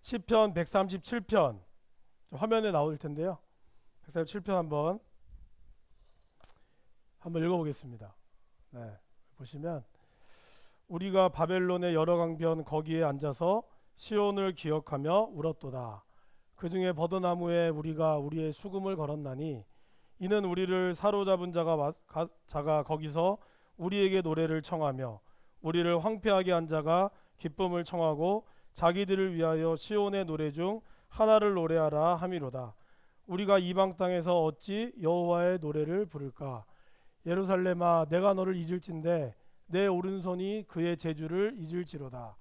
시편 137편 화면에 나올 텐데요. 137편 한번 읽어보겠습니다. 네, 보시면 우리가 바벨론의 여러 강변 거기에 앉아서 시온을 기억하며 울었도다. 그 중에 버드나무에 우리가 우리의 수금을 걸었나니 이는 우리를 사로잡은 자가 거기서 우리에게 노래를 청하며 우리를 황폐하게 한 자가 기쁨을 청하고 자기들을 위하여 시온의 노래 중 하나를 노래하라 함이로다. 우리가 이방 땅에서 어찌 여호와의 노래를 부를까? 예루살렘아, 내가 너를 잊을진대 내 오른손이 그의 제주를 잊을지로다.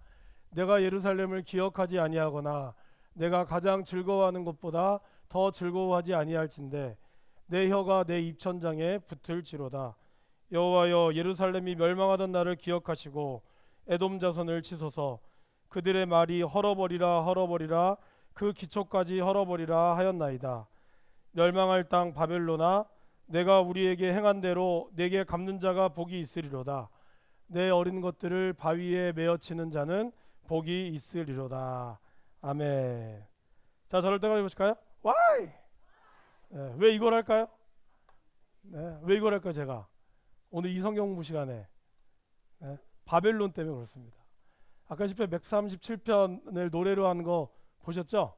내가 예루살렘을 기억하지 아니하거나 내가 가장 즐거워하는 것보다 더 즐거워하지 아니할진대 내 혀가 내 입천장에 붙을지로다. 여호와여, 예루살렘이 멸망하던 날을 기억하시고 에돔 자손을 치소서. 그들의 말이 헐어버리라 헐어버리라 그 기초까지 헐어버리라 하였나이다. 멸망할 땅 바벨로나, 내가 우리에게 행한 대로 내게 갚는 자가 복이 있으리로다. 내 어린 것들을 바위에 메어치는 자는 복이 있으리로다. 아멘. 자, 저를 따라 해보실까요? Why? 네, 왜 이걸 할까요? 네, 왜 이걸 할까요? 제가 오늘 이 성경 공부 시간에 바벨론 때문에 그렇습니다. 아까 시편 137편을 노래로 하는 거 보셨죠?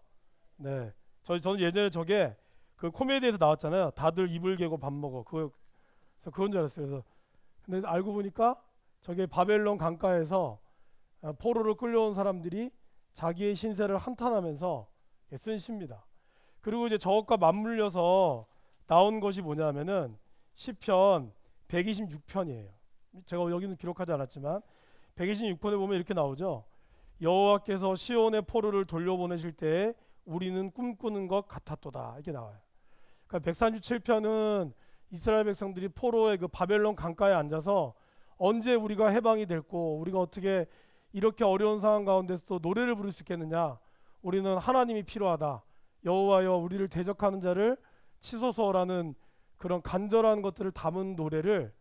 네, 저는 예전에 저게 그 코미디에서 나왔잖아요. 다들 이불 개고 밥 먹어. 그래서 그건 줄 알았어요. 그래서 근데 알고 보니까 저게 바벨론 강가에서 포로로 끌려온 사람들이 자기의 신세를 한탄하면서 쓴 시입니다. 그리고 이제 저것과 맞물려서 나온 것이 뭐냐면은 시편 126편이에요. 제가 여기는 기록하지 않았지만 126편에 보면 이렇게 나오죠. 여호와께서 시온의 포로를 돌려보내실 때에 우리는 꿈꾸는 것 같았도다. 이렇게 나와요. 그러니까 137편은 이스라엘 백성들이 포로의 그 바벨론 강가에 앉아서 언제 우리가 해방이 될고 우리가 어떻게 이렇게 어려운 상황 가운데서도 노래를 부를 수 있겠느냐. 우리는 하나님이 필요하다. 여호와여, 우리를 대적하는 자를 치소서라는 그런 간절한 것들을 담은 노래를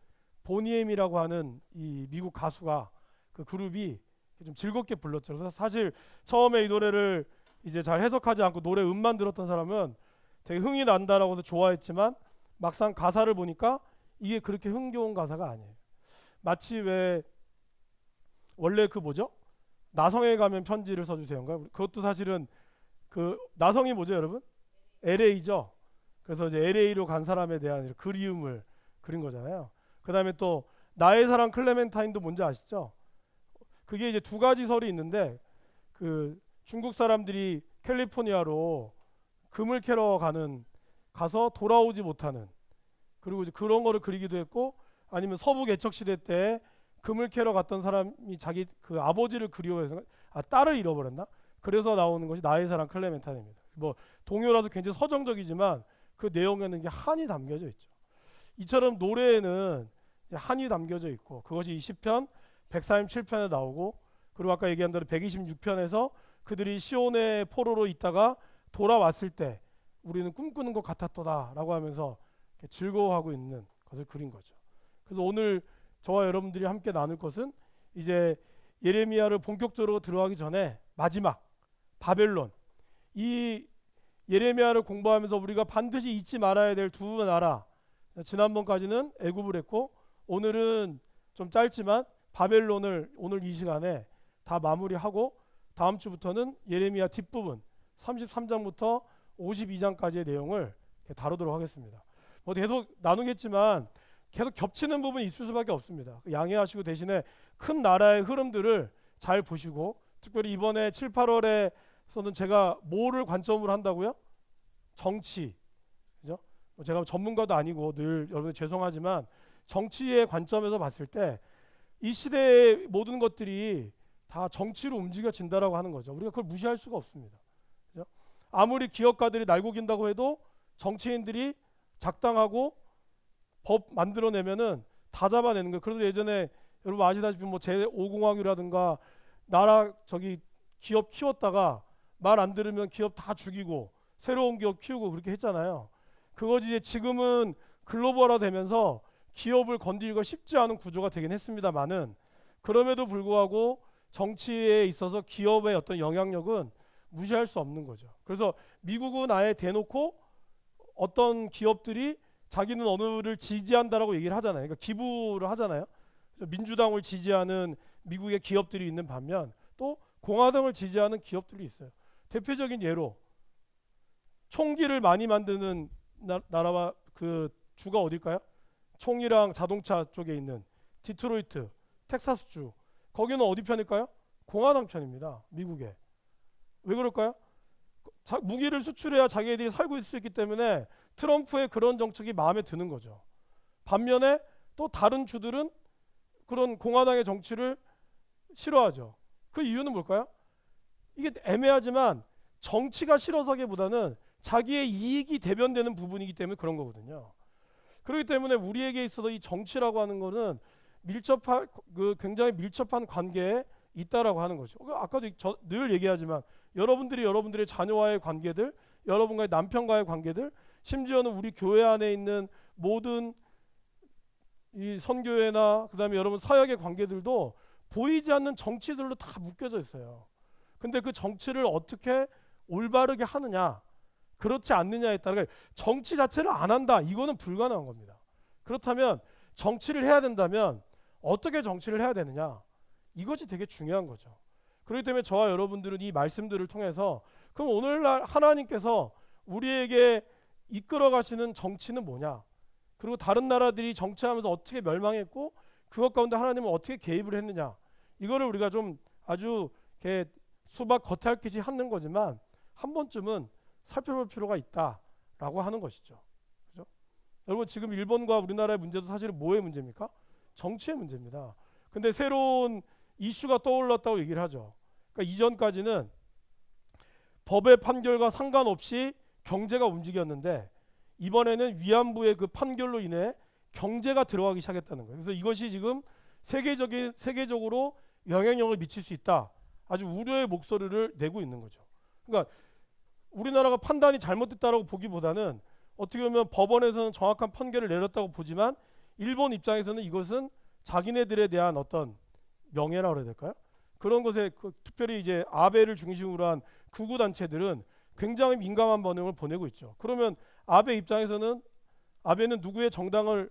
보니엠이라고 하는 이 미국 가수가 그 그룹이 좀 즐겁게 불렀죠. 그래서 사실 처음에 이 노래를 이제 잘 해석하지 않고 노래 음만 들었던 사람은 되게 흥이 난다라고 해서 좋아했지만 막상 가사를 보니까 이게 그렇게 흥겨운 가사가 아니에요. 마치 왜 원래 그 뭐죠? 나성에 가면 편지를 써주세요인가? 그것도 사실은 그 나성이 뭐죠, 여러분? LA죠. 그래서 이제 LA로 간 사람에 대한 그리움을 그린 거잖아요. 그 다음에 또 나의 사랑 클레멘타인도 뭔지 아시죠? 그게 이제 두 가지 설이 있는데 그 중국 사람들이 캘리포니아로 금을 캐러 가서 돌아오지 못하는, 그리고 이제 그런 거를 그리기도 했고, 아니면 서부 개척 시대 때 금을 캐러 갔던 사람이 자기 그 아버지를 그리워해서 딸을 잃어버렸나? 그래서 나오는 것이 나의 사랑 클레멘타인입니다. 뭐 동요라서 굉장히 서정적이지만 그 내용에는 이게 한이 담겨져 있죠. 이처럼 노래에는 한이 담겨져 있고, 그것이 이 시편 137편에 나오고, 그리고 아까 얘기한 대로 126편에서 그들이 시온의 포로로 있다가 돌아왔을 때 우리는 꿈꾸는 것 같았도다라고 하면서 즐거워하고 있는 것을 그린 거죠. 그래서 오늘 저와 여러분들이 함께 나눌 것은 이제 예레미야를 본격적으로 들어가기 전에 마지막 바벨론, 이 예레미야를 공부하면서 우리가 반드시 잊지 말아야 될 두 나라, 지난번까지는 애굽을 했고 오늘은 좀 짧지만 바벨론을 오늘 이 시간에 다 마무리하고 다음 주부터는 예레미야 뒷부분 33장부터 52장까지의 내용을 다루도록 하겠습니다. 뭐 계속 나누겠지만 계속 겹치는 부분이 있을 수밖에 없습니다. 양해하시고 대신에 큰 나라의 흐름들을 잘 보시고, 특별히 이번에 7, 8월에서는 제가 뭐를 관점으로 한다고요? 정치, 그죠? 제가 전문가도 아니고 늘 여러분 죄송하지만 정치의 관점에서 봤을 때 이 시대의 모든 것들이 다 정치로 움직여진다라고 하는 거죠. 우리가 그걸 무시할 수가 없습니다. 그죠? 아무리 기업가들이 날고긴다고 해도 정치인들이 작당하고 법 만들어내면은 다 잡아내는 거예요. 그래서 예전에 여러분 아시다시피 뭐 제5공화국이라든가 나라 기업 키웠다가 말 안 들으면 기업 다 죽이고 새로운 기업 키우고 그렇게 했잖아요. 그것이 이제 지금은 글로벌화 되면서 기업을 건드리기가 쉽지 않은 구조가 되긴 했습니다만은, 그럼에도 불구하고 정치에 있어서 기업의 어떤 영향력은 무시할 수 없는 거죠. 그래서 미국은 아예 대놓고 어떤 기업들이 자기는 어느를 지지한다라고 얘기를 하잖아요. 그러니까 기부를 하잖아요. 그래서 민주당을 지지하는 미국의 기업들이 있는 반면 또 공화당을 지지하는 기업들이 있어요. 대표적인 예로 총기를 많이 만드는 나라와 그 주가 어딜까요? 총이랑 자동차 쪽에 있는 디트로이트, 텍사스주. 거기는 어디 편일까요? 공화당 편입니다. 미국에. 왜 그럴까요? 무기를 수출해야 자기들이 살고 있을 수 있기 때문에 트럼프의 그런 정책이 마음에 드는 거죠. 반면에 또 다른 주들은 그런 공화당의 정치를 싫어하죠. 그 이유는 뭘까요? 이게 애매하지만 정치가 싫어서기보다는 자기의 이익이 대변되는 부분이기 때문에 그런 거거든요. 그렇기 때문에 우리에게 있어서 이 정치라고 하는 거는 굉장히 밀접한 관계에 있다라고 하는 거죠. 아까도 늘 얘기하지만 여러분들이 여러분들의 자녀와의 관계들, 여러분과의 남편과의 관계들, 심지어는 우리 교회 안에 있는 모든 이 선교회나 그다음에 여러분 사역의 관계들도 보이지 않는 정치들로 다 묶여져 있어요. 근데 그 정치를 어떻게 올바르게 하느냐, 그렇지 않느냐에 따라 정치 자체를 안 한다, 이거는 불가능한 겁니다. 그렇다면 정치를 해야 된다면 어떻게 정치를 해야 되느냐, 이것이 되게 중요한 거죠. 그렇기 때문에 저와 여러분들은 이 말씀들을 통해서 그럼 오늘날 하나님께서 우리에게 이끌어 가시는 정치는 뭐냐, 그리고 다른 나라들이 정치하면서 어떻게 멸망했고 그것 가운데 하나님은 어떻게 개입을 했느냐, 이거를 우리가 좀 아주 이렇게 수박 겉핥듯이 하는 거지만 한 번쯤은 살펴볼 필요가 있다라고 하는 것이죠. 그죠? 여러분 지금 일본과 우리나라의 문제도 사실은 뭐의 문제입니까? 정치의 문제입니다. 근데 새로운 이슈가 떠올랐다고 얘기를 하죠. 그러니까 이전까지는 법의 판결과 상관없이 경제가 움직였는데 이번에는 위안부의 그 판결로 인해 경제가 들어가기 시작했다는 거예요. 그래서 이것이 지금 세계적으로 영향력을 미칠 수 있다, 아주 우려의 목소리를 내고 있는 거죠. 그러니까 우리나라가 판단이 잘못됐다라고 보기보다는 어떻게 보면 법원에서는 정확한 판결을 내렸다고 보지만 일본 입장에서는 이것은 자기네들에 대한 어떤 명예라고 해야 될까요? 그런 것에 특별히 이제 아베를 중심으로 한 극우 단체들은 굉장히 민감한 반응을 보내고 있죠. 그러면 아베 입장에서는 아베는 누구의 정당을,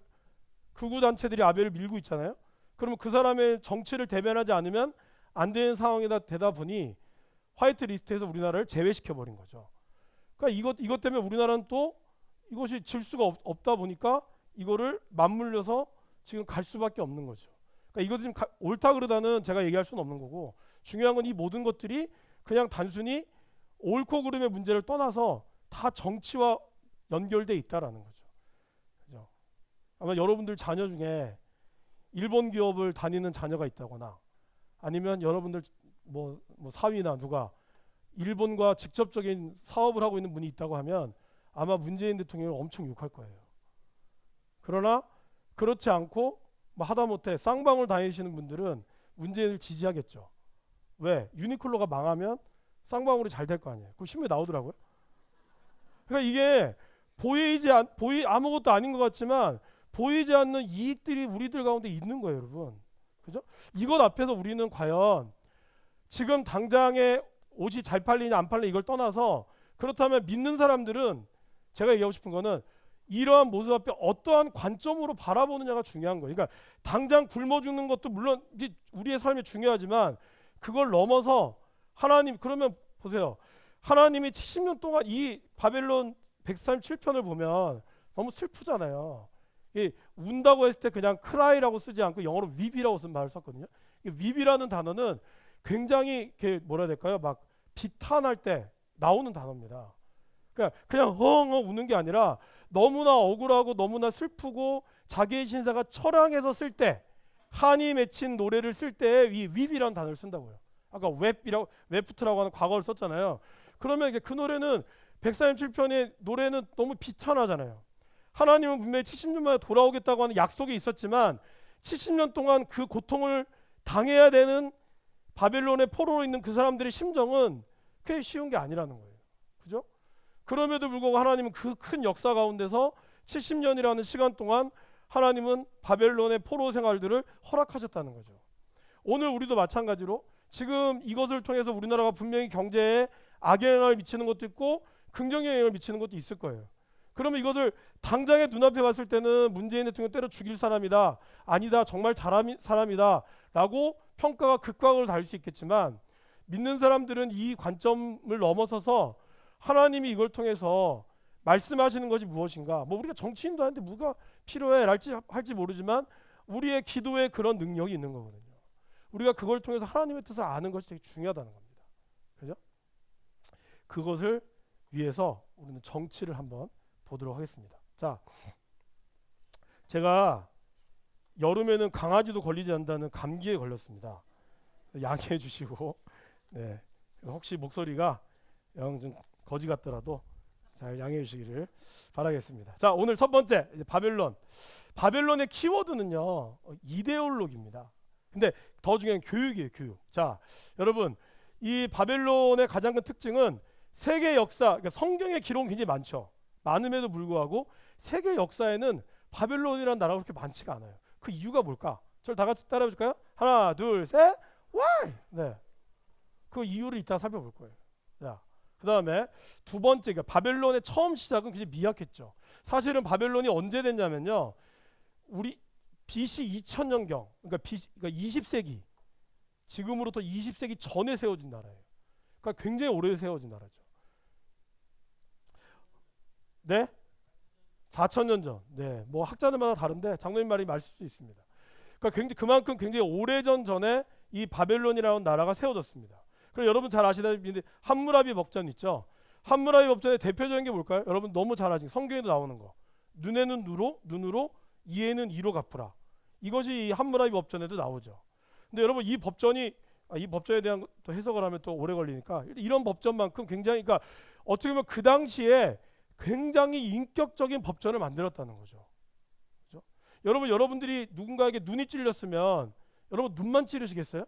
극우 단체들이 아베를 밀고 있잖아요. 그러면 그 사람의 정치를 대변하지 않으면 안 되는 상황이 되다 보니 화이트 리스트에서 우리나라를 제외시켜 버린 거죠. 그러니까 이것 때문에 우리나라는 또 이것이 질 수가 없다 보니까 이거를 맞물려서 지금 갈 수밖에 없는 거죠. 그러니까 이것이 지금 옳다 그르다는 제가 얘기할 수는 없는 거고, 중요한 건 이 모든 것들이 그냥 단순히 옳고 그름의 문제를 떠나서 다 정치와 연결돼 있다라는 거죠. 그죠? 아마 여러분들 자녀 중에 일본 기업을 다니는 자녀가 있다거나 아니면 여러분들 뭐 사위나 누가 일본과 직접적인 사업을 하고 있는 분이 있다고 하면 아마 문재인 대통령을 엄청 욕할 거예요. 그러나 그렇지 않고 뭐 하다못해 쌍방울 다니시는 분들은 문재인을 지지하겠죠. 왜? 유니클로가 망하면 쌍방울이 잘 될 거 아니에요. 그 신문에 나오더라고요. 그러니까 이게 아무것도 아닌 것 같지만 보이지 않는 이익들이 우리들 가운데 있는 거예요, 여러분. 그죠? 이것 앞에서 우리는 과연 지금 당장에 옷이 잘 팔리냐 안 팔리냐 이걸 떠나서, 그렇다면 믿는 사람들은 제가 얘기하고 싶은 거는 이러한 모습 앞에 어떠한 관점으로 바라보느냐가 중요한 거예요. 그러니까 당장 굶어 죽는 것도 물론 우리의 삶이 중요하지만 그걸 넘어서 하나님, 그러면 보세요. 하나님이 70년 동안 이 바벨론 137편을 보면 너무 슬프잖아요. 운다고 했을 때 그냥 크라이라고 쓰지 않고 영어로 윗이라고 쓴 말을 썼거든요. 윗이라는 단어는 굉장히 뭐라 해야 될까요? 막 비탄할 때 나오는 단어입니다. 그러니까 그냥 헝헝 우는 게 아니라 너무나 억울하고 너무나 슬프고 자기의 신사가 처량해서 쓸 때, 한이 맺힌 노래를 쓸 때 이 윗이라는 단어를 쓴다고요. 아까 웹프트라고 하는 과거를 썼잖아요. 그러면 이제 그 노래는 137편의 노래는 너무 비탄하잖아요. 하나님은 분명히 70년 만에 돌아오겠다고 하는 약속이 있었지만 70년 동안 그 고통을 당해야 되는 바벨론의 포로로 있는 그 사람들의 심정은 그게 쉬운 게 아니라는 거예요. 그죠? 그럼에도 불구하고 하나님은 그 큰 역사 가운데서 70년이라는 시간 동안 하나님은 바벨론의 포로 생활들을 허락하셨다는 거죠. 오늘 우리도 마찬가지로 지금 이것을 통해서 우리나라가 분명히 경제에 악의 영향을 미치는 것도 있고 긍정의 영향을 미치는 것도 있을 거예요. 그러면 이것을 당장에 눈앞에 봤을 때는 문재인 대통령 때려 죽일 사람이다, 아니다, 정말 사람이다 라고 평가가 극광을 달릴 수 있겠지만, 믿는 사람들은 이 관점을 넘어서서 하나님이 이걸 통해서 말씀하시는 것이 무엇인가, 뭐 우리가 정치인도 하는데 뭐가 필요해 할지 모르지만 우리의 기도에 그런 능력이 있는 거거든요. 우리가 그걸 통해서 하나님의 뜻을 아는 것이 되게 중요하다는 겁니다. 그죠? 그것을 위해서 우리는 정치를 한번 보도록 하겠습니다. 자, 제가 여름에는 강아지도 걸리지 않는다는 감기에 걸렸습니다. 양해해 주시고, 네, 혹시 목소리가 좀 거지 같더라도 잘 양해해 주시기를 바라겠습니다. 자, 오늘 첫 번째, 이제 바벨론의 키워드는요, 이데올로기입니다. 근데 더 중요한 교육이에요, 교육. 자, 여러분, 이 바벨론의 가장 큰 특징은 세계 역사, 그러니까 성경의 기록은 굉장히 많음에도 불구하고 세계 역사에는 바벨론이라는 나라가 그렇게 많지가 않아요. 그 이유가 뭘까? 저를 다 같이 따라해 볼까요? 하나, 둘, 셋, why? 네, 그 이유를 이따 살펴볼 거예요. 자, 그 다음에 두 번째, 그러니까 바벨론의 처음 시작은 굉장히 미약했죠. 사실은 바벨론이 언제 됐냐면요, 우리 BC 2000년경, 그러니까 20세기, 지금으로부터 20세기 전에 세워진 나라예요. 그러니까 굉장히 오래 세워진 나라죠. 네? 4000년 전. 네, 뭐 학자들마다 다른데 장로님 말이 맞을 수 있습니다. 그러니까 그만큼 굉장히 오래전 전에 이 바벨론이라는 나라가 세워졌습니다. 그리고 여러분 잘 아시다시피 함무라비 법전 있죠. 함무라비 법전의 대표적인 게 뭘까요? 여러분 너무 잘 아시죠. 성경에도 나오는 거. 눈에는 눈으로, 이에는 이로 갚으라. 이것이 이 함무라비 법전에도 나오죠. 근데 여러분 이 법전에 대한 또 해석을 하면 또 오래 걸리니까, 이런 법전만큼 굉장히, 그러니까 어떻게 보면 그 당시에 굉장히 인격적인 법전을 만들었다는 거죠. 그렇죠? 여러분들이 누군가에게 눈이 찔렸으면 여러분 눈만 찌르시겠어요?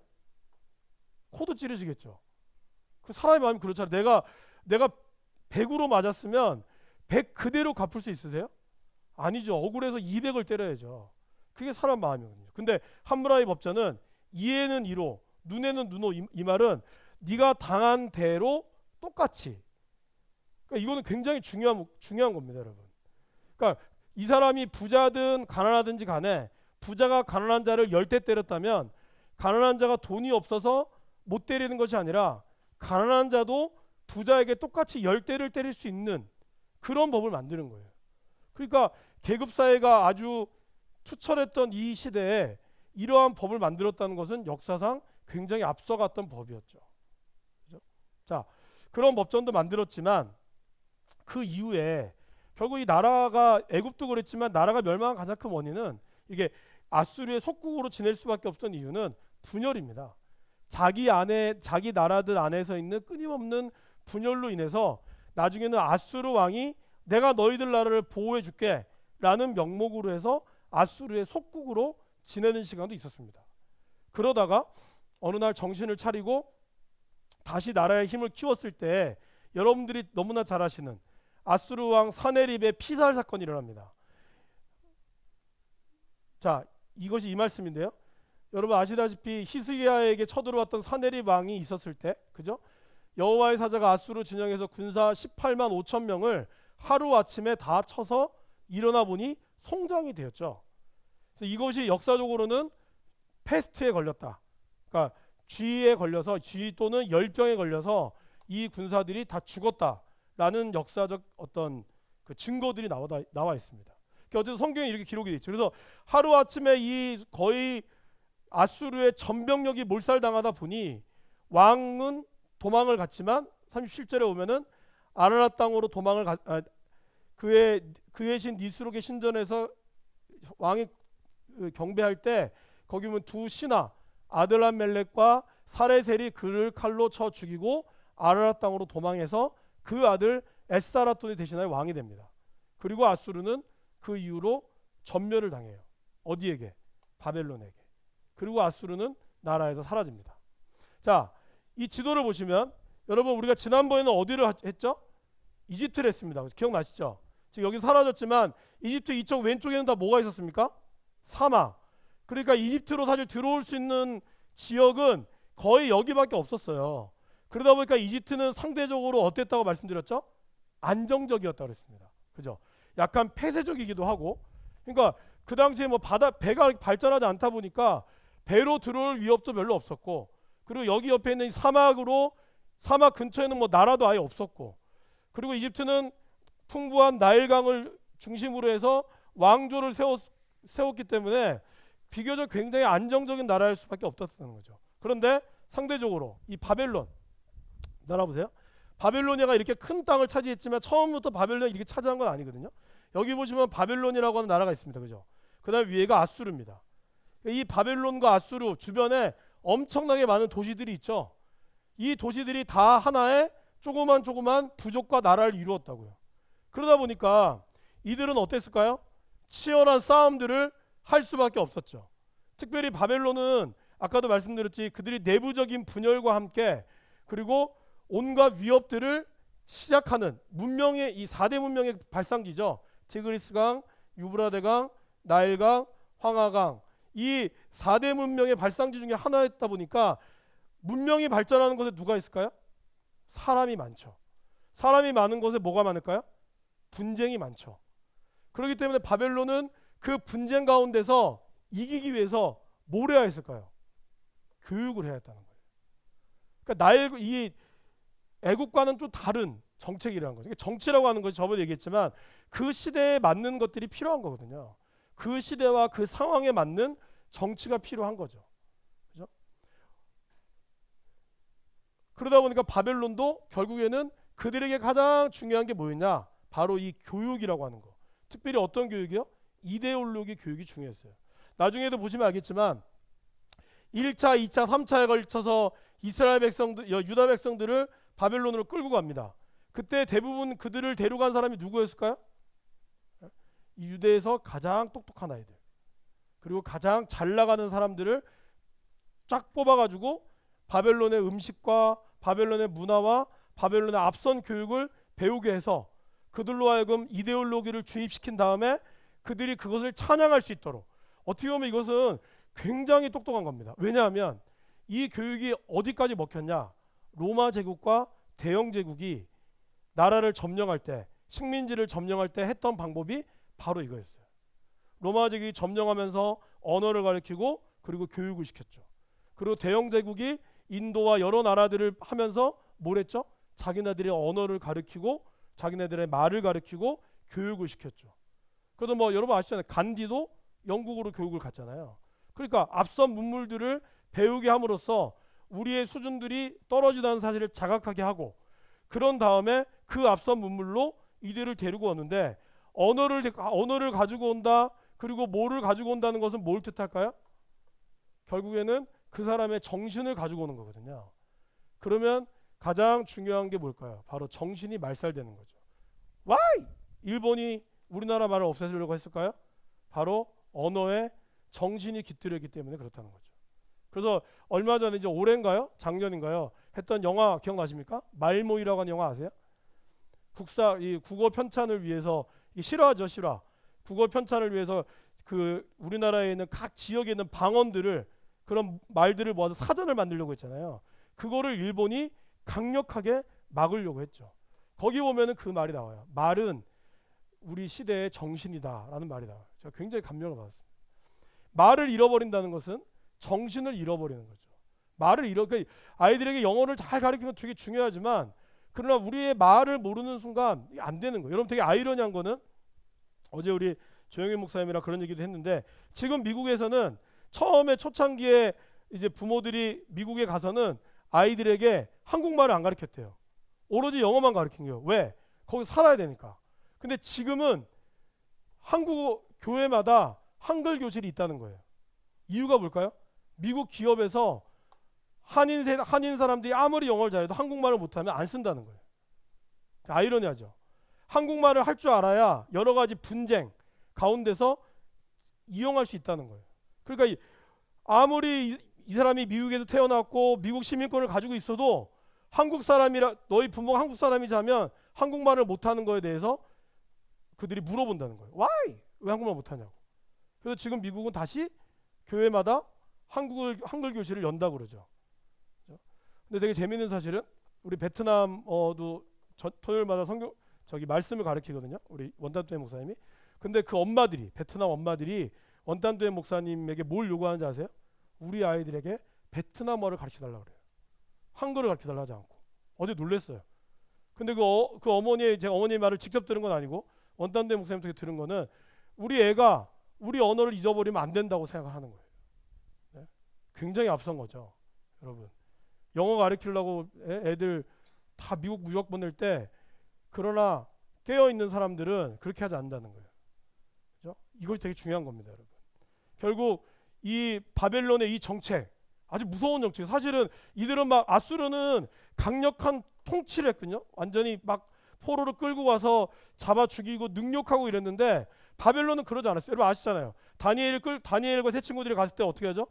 코도 찌르시겠죠. 그 사람의 마음이 그렇잖아요. 내가 100으로 맞았으면 100 그대로 갚을 수 있으세요? 아니죠. 억울해서 200을 때려야죠. 그게 사람 마음이거든요. 근데 함무라비 법전은 이에는 이로, 눈에는 눈으로, 이 말은 네가 당한 대로 똑같이. 그러니까 이거는 굉장히 중요한 겁니다, 여러분. 그러니까 이 사람이 부자든 가난하든지 간에 부자가 가난한 자를 10대 때렸다면 가난한 자가 돈이 없어서 못 때리는 것이 아니라 가난한 자도 부자에게 똑같이 10대를 때릴 수 있는 그런 법을 만드는 거예요. 그러니까 계급사회가 아주 투철했던 이 시대에 이러한 법을 만들었다는 것은 역사상 굉장히 앞서갔던 법이었죠. 그렇죠? 자, 그런 법전도 만들었지만 그 이후에 결국 이 나라가, 애굽도 그랬지만 나라가 멸망한 가장 큰 원인은 이게 아수르의 속국으로 지낼 수밖에 없었던 이유는 분열입니다. 자기 나라들 안에서 있는 끊임없는 분열로 인해서 나중에는 아수르 왕이 내가 너희들 나라를 보호해 줄게 라는 명목으로 해서 아수르의 속국으로 지내는 시간도 있었습니다. 그러다가 어느 날 정신을 차리고 다시 나라의 힘을 키웠을 때 여러분들이 너무나 잘 아시는 아수르 왕 사네립의 피살 사건이 일어납니다. 자, 이것이 이 말씀인데요. 여러분 아시다시피 히스기야에게 쳐들어왔던 사네립 왕이 있었을 때, 그죠? 여호와의 사자가 아수르 진영에서 군사 18만 5천 명을 하루 아침에 다 쳐서 일어나 보니 송장이 되었죠. 그래서 이것이 역사적으로는 패스트에 걸렸다. 그러니까 쥐에 걸려서, 쥐 또는 열병에 걸려서 이 군사들이 다 죽었다라는 역사적 어떤 그 증거들이 나와 있습니다. 그러니까 어쨌든 성경에 이렇게 기록이 되어 있죠. 그래서 하루 아침에 이 거의 아수르의 전병력이 몰살당하다 보니 왕은 도망을 갔지만 37절에 오면은 아라랏 땅으로 그의 신 니스록의 신전에서 왕이 경배할 때 거기 보면 두 신하 아들람멜렉과 사레셀이 그를 칼로 쳐 죽이고 아라랏 땅으로 도망해서 그 아들 에스사라돈이 대신하여 왕이 됩니다. 그리고 아수르는 그 이후로 전멸을 당해요. 어디에게? 바벨론에게. 그리고 아수르는 나라에서 사라집니다. 자, 이 지도를 보시면 여러분 우리가 지난번에는 어디를 했죠? 이집트를 했습니다. 기억나시죠? 지금 여기 사라졌지만 이집트 이쪽 왼쪽에는 다 뭐가 있었습니까? 사막. 그러니까 이집트로 사실 들어올 수 있는 지역은 거의 여기밖에 없었어요. 그러다 보니까 이집트는 상대적으로 어땠다고 말씀드렸죠? 안정적이었다고 그랬습니다. 그죠? 약간 폐쇄적이기도 하고. 그러니까 그 당시에 뭐 배가 발전하지 않다 보니까 배로 들어올 위협도 별로 없었고, 그리고 여기 옆에 있는 사막 근처에는 뭐 나라도 아예 없었고, 그리고 이집트는 풍부한 나일강을 중심으로 해서 왕조를 세웠기 때문에 비교적 굉장히 안정적인 나라일 수밖에 없었다는 거죠. 그런데 상대적으로 이 바벨론 나라 보세요. 바벨로니아가 이렇게 큰 땅을 차지했지만 처음부터 바벨론이 이렇게 차지한 건 아니거든요. 여기 보시면 바벨론이라고 하는 나라가 있습니다. 그죠? 그 다음 위에가 아수르입니다. 이 바벨론과 아수르 주변에 엄청나게 많은 도시들이 있죠. 이 도시들이 다 하나의 조그만 부족과 나라를 이루었다고요. 그러다 보니까 이들은 어땠을까요? 치열한 싸움들을 할 수밖에 없었죠. 특별히 바벨론은 아까도 말씀드렸지, 그들이 내부적인 분열과 함께 그리고 온갖 위협들을 시작하는 문명의 이 4대 문명의 발상지죠. 티그리스강, 유브라데강, 나일강, 황하강, 이 4대 문명의 발상지 중에 하나였다 보니까 문명이 발전하는 곳에 누가 있을까요? 사람이 많죠. 사람이 많은 곳에 뭐가 많을까요? 분쟁이 많죠. 그렇기 때문에 바벨론은 그 분쟁 가운데서 이기기 위해서 뭘 해야 했을까요? 교육을 해야 했다는 거예요. 그러니까 이 애국과는 좀 다른 정책이라는 거죠. 정치라고 하는 것이 저번에 얘기했지만 그 시대에 맞는 것들이 필요한 거거든요. 그 시대와 그 상황에 맞는 정치가 필요한 거죠. 그죠? 그러다 보니까 바벨론도 결국에는 그들에게 가장 중요한 게 뭐였냐? 바로 이 교육이라고 하는 거. 특별히 어떤 교육이요? 이데올로기 교육이 중요했어요. 나중에도 보시면 알겠지만 1차, 2차, 3차에 걸쳐서 유다 백성들을 바벨론으로 끌고 갑니다. 그때 대부분 그들을 데려간 사람이 누구였을까요? 이 유대에서 가장 똑똑한 아이들, 그리고 가장 잘 나가는 사람들을 쫙 뽑아가지고 바벨론의 음식과 바벨론의 문화와 바벨론의 앞선 교육을 배우게 해서 그들로 하여금 이데올로기를 주입시킨 다음에 그들이 그것을 찬양할 수 있도록, 어떻게 보면 이것은 굉장히 똑똑한 겁니다. 왜냐하면 이 교육이 어디까지 먹혔냐? 로마 제국과 대영 제국이 나라를 점령할 때, 식민지를 점령할 때 했던 방법이 바로 이거였어요. 로마 제국이 점령하면서 언어를 가르치고 그리고 교육을 시켰죠. 그리고 대영 제국이 인도와 여러 나라들을 하면서 뭘 했죠? 자기네들의 언어를 가르치고 자기네들의 말을 가르치고 교육을 시켰죠. 그래도 뭐 여러분 아시잖아요. 간디도 영국으로 교육을 갔잖아요. 그러니까 앞선 문물들을 배우게 함으로써 우리의 수준들이 떨어지다는 사실을 자각하게 하고, 그런 다음에 그 앞선 문물로 이들을 데리고 오는데, 언어를 가지고 온다, 그리고 뭐를 가지고 온다는 것은 뭘 뜻할까요? 결국에는 그 사람의 정신을 가지고 오는 거거든요. 그러면 가장 중요한 게 뭘까요? 바로 정신이 말살되는 거죠. Why? 일본이 우리나라 말을 없애려고 했을까요? 바로 언어에 정신이 깃들었기 때문에 그렇다는 거죠. 그래서 얼마 전에 이제 올해인가요? 작년인가요? 했던 영화 기억나십니까? 말모이라고 하는 영화 아세요? 이 국어 편찬을 위해서, 실화죠, 실화. 국어 편찬을 위해서 그 우리나라에 있는 각 지역에 있는 방언들을, 그런 말들을 모아서 사전을 만들려고 했잖아요. 그거를 일본이 강력하게 막으려고 했죠. 거기 보면은 그 말이 나와요. 말은 우리 시대의 정신이다라는 말이 나와요. 제가 굉장히 감명을 받았습니다. 말을 잃어버린다는 것은 정신을 잃어버리는 거죠. 그러니까 아이들에게 영어를 잘 가르치는 건 되게 중요하지만, 그러나 우리의 말을 모르는 순간 안 되는 거예요. 여러분 되게 아이러니한 거는, 어제 우리 조영희 목사님이랑 그런 얘기도 했는데, 지금 미국에서는 처음에 초창기에 이제 부모들이 미국에 가서는 아이들에게 한국말을 안 가르쳤대요. 오로지 영어만 가르친 거예요. 왜? 거기 살아야 되니까. 근데 지금은 한국 교회마다 한글 교실이 있다는 거예요. 이유가 뭘까요? 미국 기업에서 한인 사람들이 아무리 영어를 잘해도 한국말을 못하면 안 쓴다는 거예요. 아이러니하죠. 한국말을 할 줄 알아야 여러 가지 분쟁 가운데서 이용할 수 있다는 거예요. 그러니까 아무리 이 사람이 미국에서 태어났고 미국 시민권을 가지고 있어도 너희 부모가 한국 사람이자면 한국말을 못하는 거에 대해서 그들이 물어본다는 거예요. Why? 왜 한국말 못하냐고. 그래서 지금 미국은 다시 교회마다 한글 교실을 연다고 그러죠. 근데 되게 재밌는 사실은 우리 베트남어도 토요일마다 성경 저기 말씀을 가르치거든요. 우리 원단도의 목사님이. 근데 그 엄마들이 베트남 엄마들이 원단도의 목사님에게 뭘 요구하는지 아세요? 우리 아이들에게 베트남어를 가르쳐 달라고 그래요. 한글을 가르쳐 달라 하지 않고. 어제 놀랬어요. 근데 그 어머니의 제가 어머니 말을 직접 들은 건 아니고 원단도의 목사님 통해 들은 거는 우리 애가 우리 언어를 잊어버리면 안 된다고 생각하는 거예요. 네? 굉장히 앞선 거죠, 여러분. 영어 가르치려고 애들 다 미국 유학 보낼 때 그러나 깨어 있는 사람들은 그렇게 하지 않는다는 거예요. 그죠? 이것이 되게 중요한 겁니다, 여러분. 결국 이 바벨론의 이 정책 아주 무서운 정책. 사실은 이들은 막 아수르는 강력한 통치를 했거든요. 완전히 막 포로를 끌고 와서 잡아 죽이고 능욕하고 이랬는데 바벨론은 그러지 않았어요. 여러분 아시잖아요. 다니엘과 세 친구들이 갔을 때 어떻게 하죠?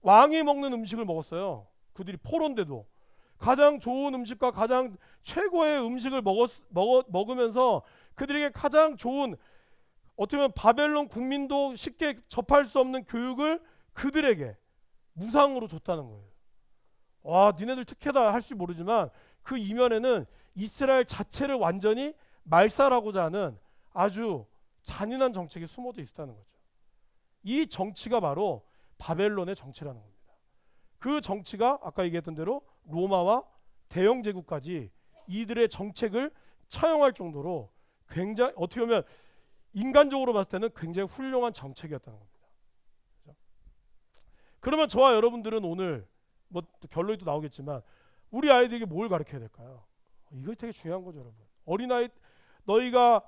왕이 먹는 음식을 먹었어요. 그들이 포로인데도 가장 좋은 음식과 가장 최고의 음식을 먹으면서 그들에게 가장 좋은 어떻게 보면 바벨론 국민도 쉽게 접할 수 없는 교육을 그들에게 무상으로 줬다는 거예요. 와, 니네들 특혜다 할지 모르지만 그 이면에는 이스라엘 자체를 완전히 말살하고자 하는 아주 잔인한 정책이 숨어져 있었다는 거죠. 이 정치가 바로 바벨론의 정치라는 겁니다. 그 정치가 아까 얘기했던 대로 로마와 대영 제국까지 이들의 정책을 차용할 정도로 굉장히 어떻게 보면 인간적으로 봤을 때는 굉장히 훌륭한 정책이었다는 겁니다. 그렇죠? 그러면 저와 여러분들은 오늘 뭐 결론이 또 나오겠지만 우리 아이들에게 뭘 가르쳐야 될까요? 이거 되게 중요한 거죠, 여러분. 어린아이 너희가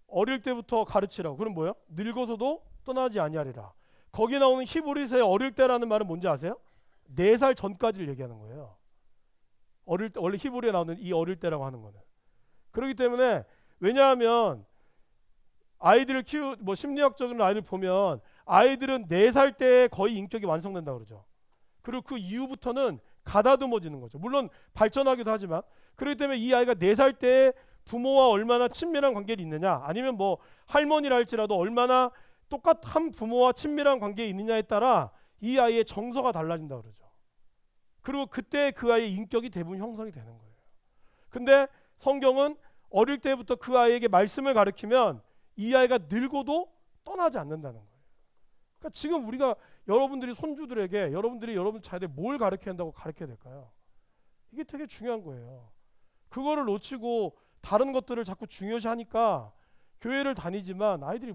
어릴 때부터 가르치라고. 그럼 뭐예요? 늙어서도 떠나지 아니하리라. 거기 나오는 히브리서의 어릴 때라는 말은 뭔지 아세요? 4살 전까지를 얘기하는 거예요. 어릴 때 원래 히브리에 나오는 이 어릴 때라고 하는 거는. 그렇기 때문에 왜냐하면 아이들을 뭐 심리학적인 아이들 보면 아이들은 4살 때 거의 인격이 완성된다 그러죠. 그리고 그 이후부터는 가다듬어지는 거죠. 물론 발전하기도 하지만 그렇기 때문에 이 아이가 4살 때 부모와 얼마나 친밀한 관계를 있느냐 아니면 뭐 할머니라 할지라도 얼마나 똑같은 부모와 친밀한 관계에 있느냐에 따라 이 아이의 정서가 달라진다 그러죠. 그리고 그때 그 아이의 인격이 대부분 형성이 되는 거예요. 근데 성경은 어릴 때부터 그 아이에게 말씀을 가르치면 이 아이가 늙어도 떠나지 않는다는 거예요. 그러니까 지금 우리가 여러분들이 손주들에게 여러분들이 여러분 자녀들 뭘 가르쳐야 한다고 가르쳐야 될까요? 이게 되게 중요한 거예요. 그거를 놓치고 다른 것들을 자꾸 중요시하니까 교회를 다니지만 아이들이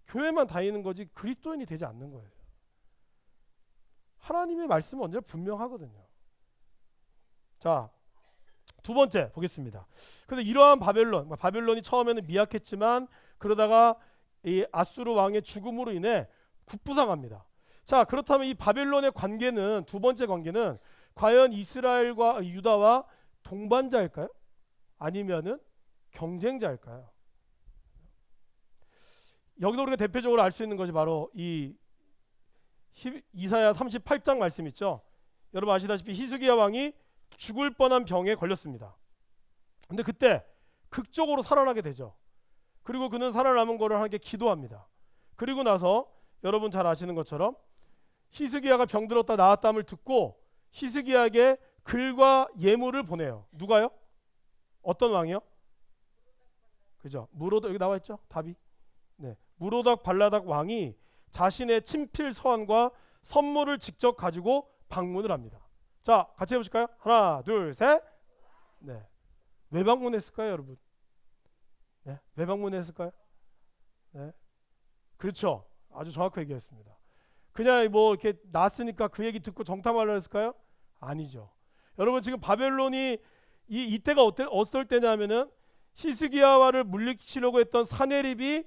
교회만 다니는 거지 그리스도인이 되지 않는 거예요. 하나님의 말씀은 언제나 분명하거든요. 자, 두 번째 보겠습니다. 그래서 이러한 바벨론이 처음에는 미약했지만 그러다가 이 아수르 왕의 죽음으로 인해 급부상합니다. 자, 그렇다면 이 바벨론의 관계는 두 번째 관계는 과연 이스라엘과 유다와 동반자일까요? 아니면은 경쟁자일까요? 여기서 우리가 대표적으로 알 수 있는 것이 바로 이 이사야 38장 말씀 있죠. 여러분 아시다시피 히스기야 왕이 죽을 뻔한 병에 걸렸습니다. 근데 그때 극적으로 살아나게 되죠. 그리고 그는 살아남은 거를 하나님께 기도합니다. 그리고 나서 여러분 잘 아시는 것처럼 히스기야가 병들었다 나았다함을 듣고 히스기야에게 글과 예물을 보내요. 누가요? 어떤 왕이요? 그죠? 무로닥 여기 나와 있죠? 답이. 네. 무로닥 발라닥 왕이 자신의 친필 서한과 선물을 직접 가지고 방문을 합니다. 자, 같이 해보실까요? 하나, 둘, 셋. 네. 왜 방문했을까요, 여러분? 네. 왜 방문했을까요? 네. 그렇죠. 아주 정확하게 얘기했습니다. 그냥 뭐 이렇게 났으니까 그 얘기 듣고 정탐하려고 했을까요? 아니죠. 여러분 지금 바벨론이 이때가 어떨 때냐면은 히스기야와를 물리치려고 했던 사네립이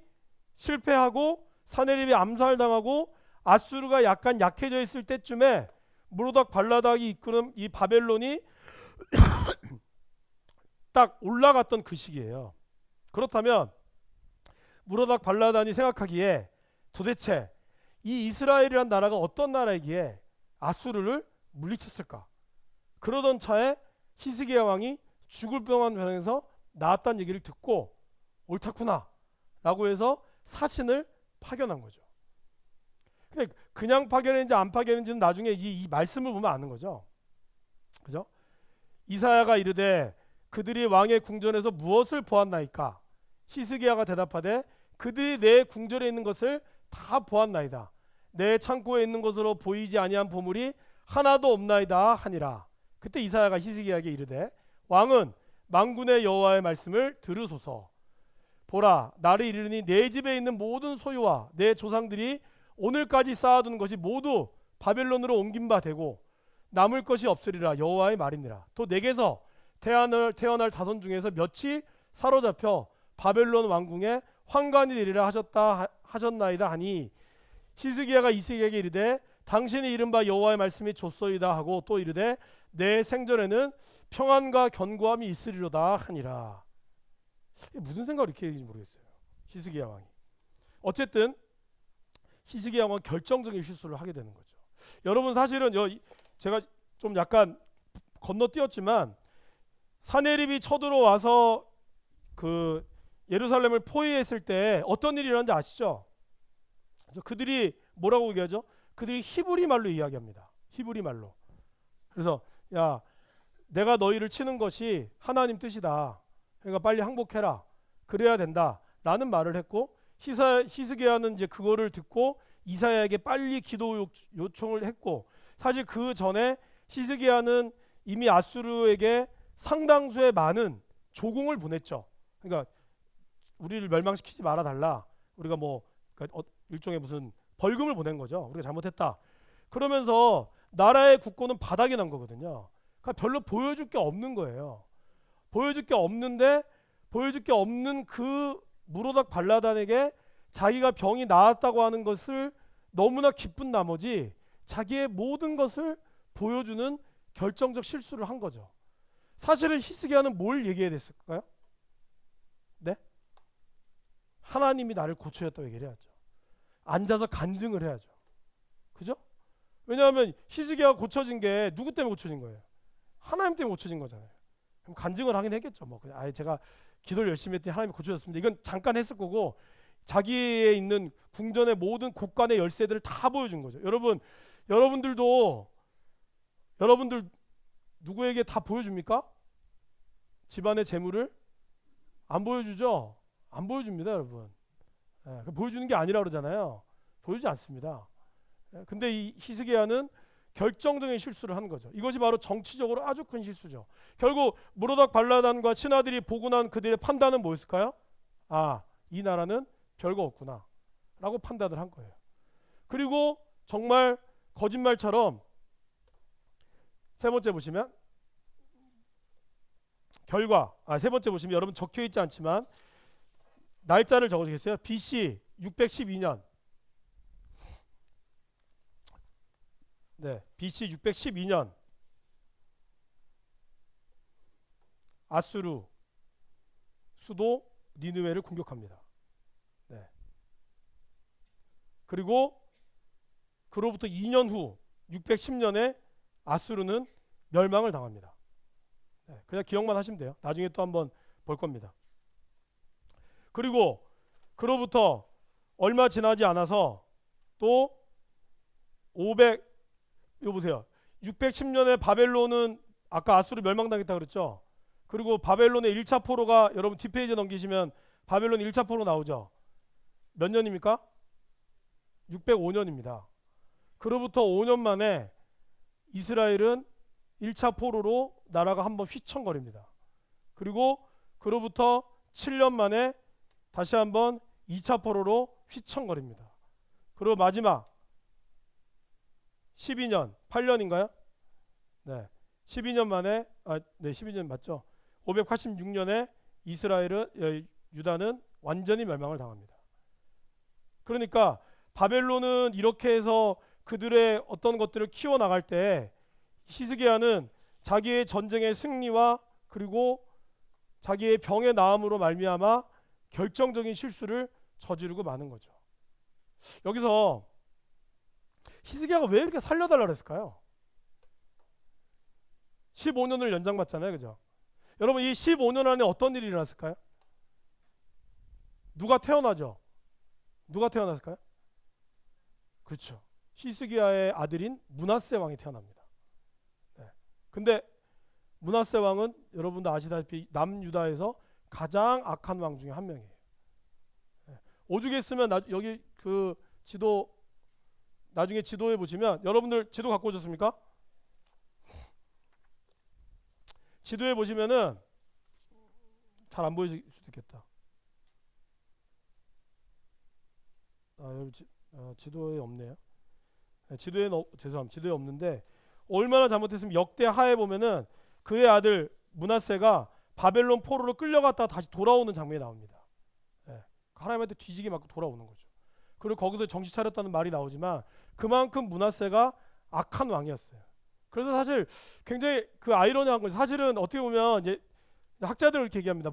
실패하고 사네립이 암살당하고 아수르가 약간 약해져 있을 때쯤에 무로닥 발라닥이 이끄는 이 바벨론이 딱 올라갔던 그 시기예요. 그렇다면 무로닥 발라단이 생각하기에 도대체 이 이스라엘이란 나라가 어떤 나라이기에 아수르를 물리쳤을까? 그러던 차에 히스기야 왕이 죽을 뻔한 병에서 나았다는 얘기를 듣고 옳다구나 라고 해서 사신을 파견한 거죠. 근데 그냥 파견했는지 안 파견했는지는 나중에 이 말씀을 보면 아는 거죠. 그죠? 이사야가 이르되 그들이 왕의 궁전에서 무엇을 보았나이까? 히스기야가 대답하되 그들이 내 궁전에 있는 것을 다 보았나이다. 내 창고에 있는 것으로 보이지 아니한 보물이 하나도 없나이다 하니라. 그때 이사야가 히스기야에게 이르되 왕은 만군의 여호와의 말씀을 들으소서. 보라, 나를 이르니 내 집에 있는 모든 소유와 내 조상들이 오늘까지 쌓아둔 것이 모두 바벨론으로 옮긴 바 되고 남을 것이 없으리라. 여호와의 말이니라. 또 내게서 태어날 자손 중에서 몇이 사로잡혀 바벨론 왕궁에 환관이 되리라 하셨나이다 하니 히스기야가 이스기야에게 이르되 당신이 이른 바 여호와의 말씀이 좋소이다 하고 또 이르되 내 생전에는 평안과 견고함이 있으리로다 하니라. 무슨 생각을 이렇게 했는지 모르겠어요. 히스기야 왕이. 어쨌든 히스기야 왕은 결정적인 실수를 하게 되는 거죠. 여러분 사실은 제가 좀 약간 건너뛰었지만 사네립이 쳐들어와서 그 예루살렘을 포위했을 때 어떤 일이 일어났는지 아시죠? 그래서 그들이 뭐라고 얘기하죠? 그들이 히브리 말로 이야기합니다. 히브리 말로. 그래서 야, 내가 너희를 치는 것이 하나님 뜻이다. 그러니까 빨리 항복해라. 그래야 된다. 라는 말을 했고 히스기야는 이제 그거를 듣고 이사야에게 빨리 기도 요청을 했고 사실 그 전에 히스기야는 이미 아수르에게 상당수의 많은 조공을 보냈죠. 그러니까 우리를 멸망시키지 말아 달라. 우리가 뭐 그러니까 일종의 무슨 벌금을 보낸 거죠. 우리가 잘못했다. 그러면서 나라의 국고는 바닥이 난 거거든요. 그러니까 별로 보여줄 게 없는 거예요. 보여줄 게 없는데 보여줄 게 없는 그 무로닥 발라단에게 자기가 병이 나았다고 하는 것을 너무나 기쁜 나머지 자기의 모든 것을 보여주는 결정적 실수를 한 거죠. 사실은 히스기야는 뭘 얘기해야 됐을까요? 네? 하나님이 나를 고쳐줬다고 얘기를 해야죠. 앉아서 간증을 해야죠. 그죠? 왜냐하면 히스기야가 고쳐진 게 누구 때문에 고쳐진 거예요? 하나님 때문에 고쳐진 거잖아요. 그럼 간증을 하긴 했겠죠. 뭐 그냥 제가 기도를 열심히 했더니 하나님이 고쳐줬습니다. 이건 잠깐 했을 거고 자기에 있는 궁전의 모든 곳간의 열쇠들을 다 보여준 거죠. 여러분들 누구에게 다 보여줍니까? 집안의 재물을 안 보여주죠. 안 보여줍니다, 여러분. 보여주는 게 아니라 그러잖아요. 보여주지 않습니다. 근데 이 히스기야는 결정적인 실수를 한 거죠. 이것이 바로 정치적으로 아주 큰 실수죠. 결국 무로닥 발라단과 신하들이 보고 난 그들의 판단은 뭐였을까요? 아, 이 나라는 별거 없구나 라고 판단을 한 거예요. 그리고 정말 거짓말처럼 세 번째 보시면 세 번째 보시면 여러분 적혀 있지 않지만 날짜를 적어주겠어요? BC 612년. 네, BC 612년 아수르 수도 니느웨를 공격합니다. 네. 그리고 그로부터 2년 후 610년에 아수르는 멸망을 당합니다. 네, 그냥 기억만 하시면 돼요. 나중에 또 한번 볼 겁니다. 그리고 그로부터 얼마 지나지 않아서 또 610년에 바벨론은 아까 아수르 멸망당했다 그랬죠. 그리고 바벨론의 1차 포로가 여러분 뒷페이지 넘기시면 바벨론 1차 포로 나오죠. 몇 년입니까? 605년입니다. 그로부터 5년 만에 이스라엘은 1차 포로로 나라가 한번 휘청거립니다. 그리고 그로부터 7년 만에 다시 한번 2차 포로로 휘청거립니다. 그리고 마지막 12년, 8년인가요? 네. 12년 만에 12년 맞죠? 586년에 유다는 완전히 멸망을 당합니다. 그러니까 바벨론은 이렇게 해서 그들의 어떤 것들을 키워 나갈 때 히스기야는 자기의 전쟁의 승리와 그리고 자기의 병의 나음으로 말미암아 결정적인 실수를 저지르고 마는 거죠. 여기서 히스기야가 왜 이렇게 살려달라 그랬을까요? 15년을 연장받잖아요, 그죠? 여러분 이 15년 안에 어떤 일이 일어났을까요? 누가 태어나죠? 누가 태어났을까요? 그렇죠. 히스기야의 아들인 므낫세 왕이 태어납니다. 네. 근데 므낫세 왕은 여러분도 아시다시피 남유다에서 가장 악한 왕 중에 한 명이에요. 오죽했으면 여기 그 지도 나중에 지도에 보시면 여러분들 지도 갖고 오셨습니까? 지도에 보시면은 잘 안 보일 수도 있겠다. 여기 지도에 없네요. 죄송합니다. 지도에 없는데 얼마나 잘못했으면 역대 하에 보면은 그의 아들 므낫세가 바벨론 포로로 끌려갔다가 다시 돌아오는 장면이 나옵니다. 하나님한테 뒤지게 맞고 돌아오는 거죠. 그리고 거기서 정신 차렸다는 말이 나오지만 그만큼 므낫세가 악한 왕이었어요. 그래서 사실 굉장히 그 아이러니한 건 사실은 어떻게 보면 이제 학자들은 이렇게 얘기합니다.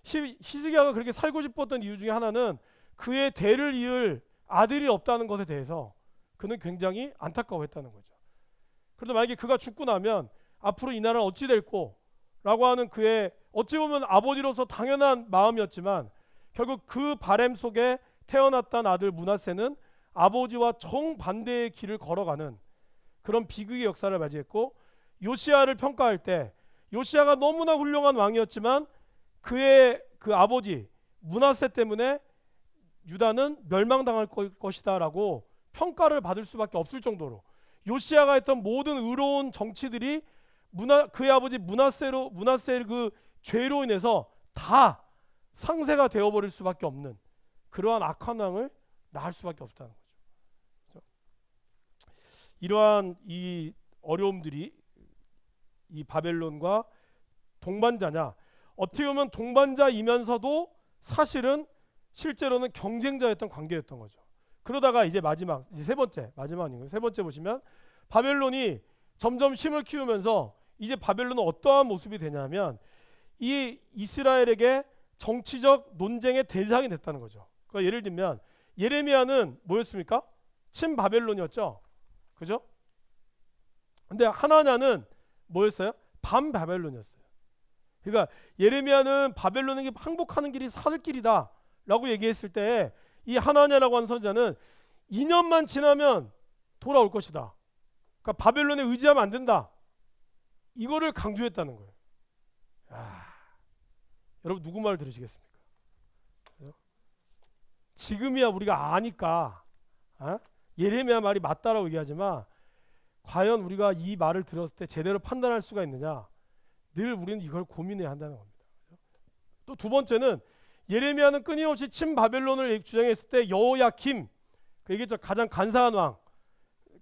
히스기야가 그렇게 살고 싶었던 이유 중에 하나는 그의 대를 이을 아들이 없다는 것에 대해서 그는 굉장히 안타까워했다는 거죠. 그래서 만약에 그가 죽고 나면 앞으로 이 나라는 어찌 될꼬 라고 하는 그의 어찌 보면 아버지로서 당연한 마음이었지만 결국 그 바램 속에 태어났던 아들 므낫세는 아버지와 정반대의 길을 걸어가는 그런 비극의 역사를 맞이했고, 요시야를 평가할 때 요시야가 너무나 훌륭한 왕이었지만 그의 그 아버지 므낫세 때문에 유다는 멸망당할 것이다 라고 평가를 받을 수밖에 없을 정도로 요시야가 했던 모든 의로운 정치들이 그의 아버지 므낫세의 그 죄로 인해서 다 상세가 되어버릴 수밖에 없는 그러한 악한 왕을 낳을 수밖에 없다는 거죠. 그렇죠? 이러한 이 어려움들이 이 바벨론과 동반자냐, 어떻게 보면 동반자이면서도 사실은 실제로는 경쟁자였던 관계였던 거죠. 그러다가 이제 마지막, 이제 세 번째, 마지막인 세 번째 보시면 바벨론이 점점 힘을 키우면서 이제 바벨론은 어떠한 모습이 되냐면 이 이스라엘에게 정치적 논쟁의 대상이 됐다는 거죠. 그러니까 예를 들면 예레미야는 뭐였습니까? 친바벨론이었죠. 그죠? 근데 하나냐는 뭐였어요? 반바벨론이었어요. 그러니까 예레미야는 바벨론에게 항복하는 길이 사흘길이다 라고 얘기했을 때 이 하나냐라고 하는 선지자는 2년만 지나면 돌아올 것이다. 그러니까 바벨론에 의지하면 안 된다. 이거를 강조했다는 거예요. 여러분 누구 말 들으시겠습니까? 지금이야 우리가 아니까 예레미야 말이 맞다라고 얘기하지만 과연 우리가 이 말을 들었을 때 제대로 판단할 수가 있느냐, 늘 우리는 이걸 고민해야 한다는 겁니다. 또 두 번째는 예레미야는 끊임없이 친바벨론을 주장했을 때 여호야김, 그 얘기했죠. 가장 간사한 왕,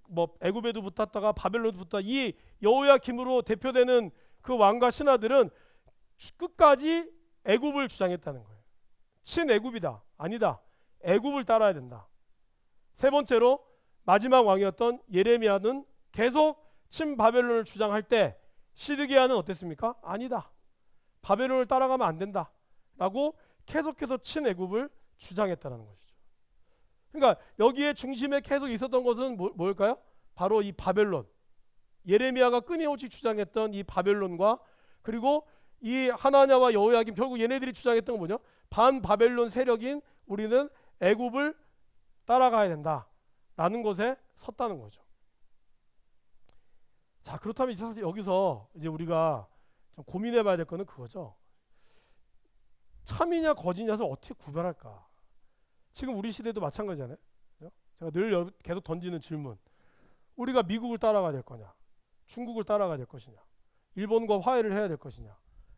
뭐 애굽에도 붙었다가 바벨론도 붙었다. 이 여호야김으로 대표되는 그 왕과 신하들은 끝까지 애굽을 주장했다는 거예요. 친애굽이다. 아니다. 애굽을 따라야 된다. 세 번째로 마지막 왕이었던 예레미야는 계속 친바벨론을 주장할 때 시드기야는 어땠습니까? 아니다. 바벨론을 따라가면 안 된다. 라고 계속해서 친애굽을 주장했다는 것이죠. 그러니까 여기에 중심에 계속 있었던 것은 뭘까요? 바로 이 바벨론. 예레미야가 끊임없이 주장했던 이 바벨론과, 그리고 이 하나냐와 여호야김, 결국 얘네들이 주장했던 건 뭐냐? 반바벨론 세력인 우리는 애굽을 따라가야 된다라는 것에 섰다는 거죠. 자, 그렇다면 여기서 이제 우리가 좀 고민해봐야 될 거는 그거죠. 참이냐 거짓냐를 어떻게 구별할까? 지금 우리 시대도 마찬가지잖아요. 제가 늘 계속 던지는 질문. 우리가 미국을 따라가야 될 거냐? 중국을 따라가야 될 것이냐? 일본과 화해를 해야 될 것이냐?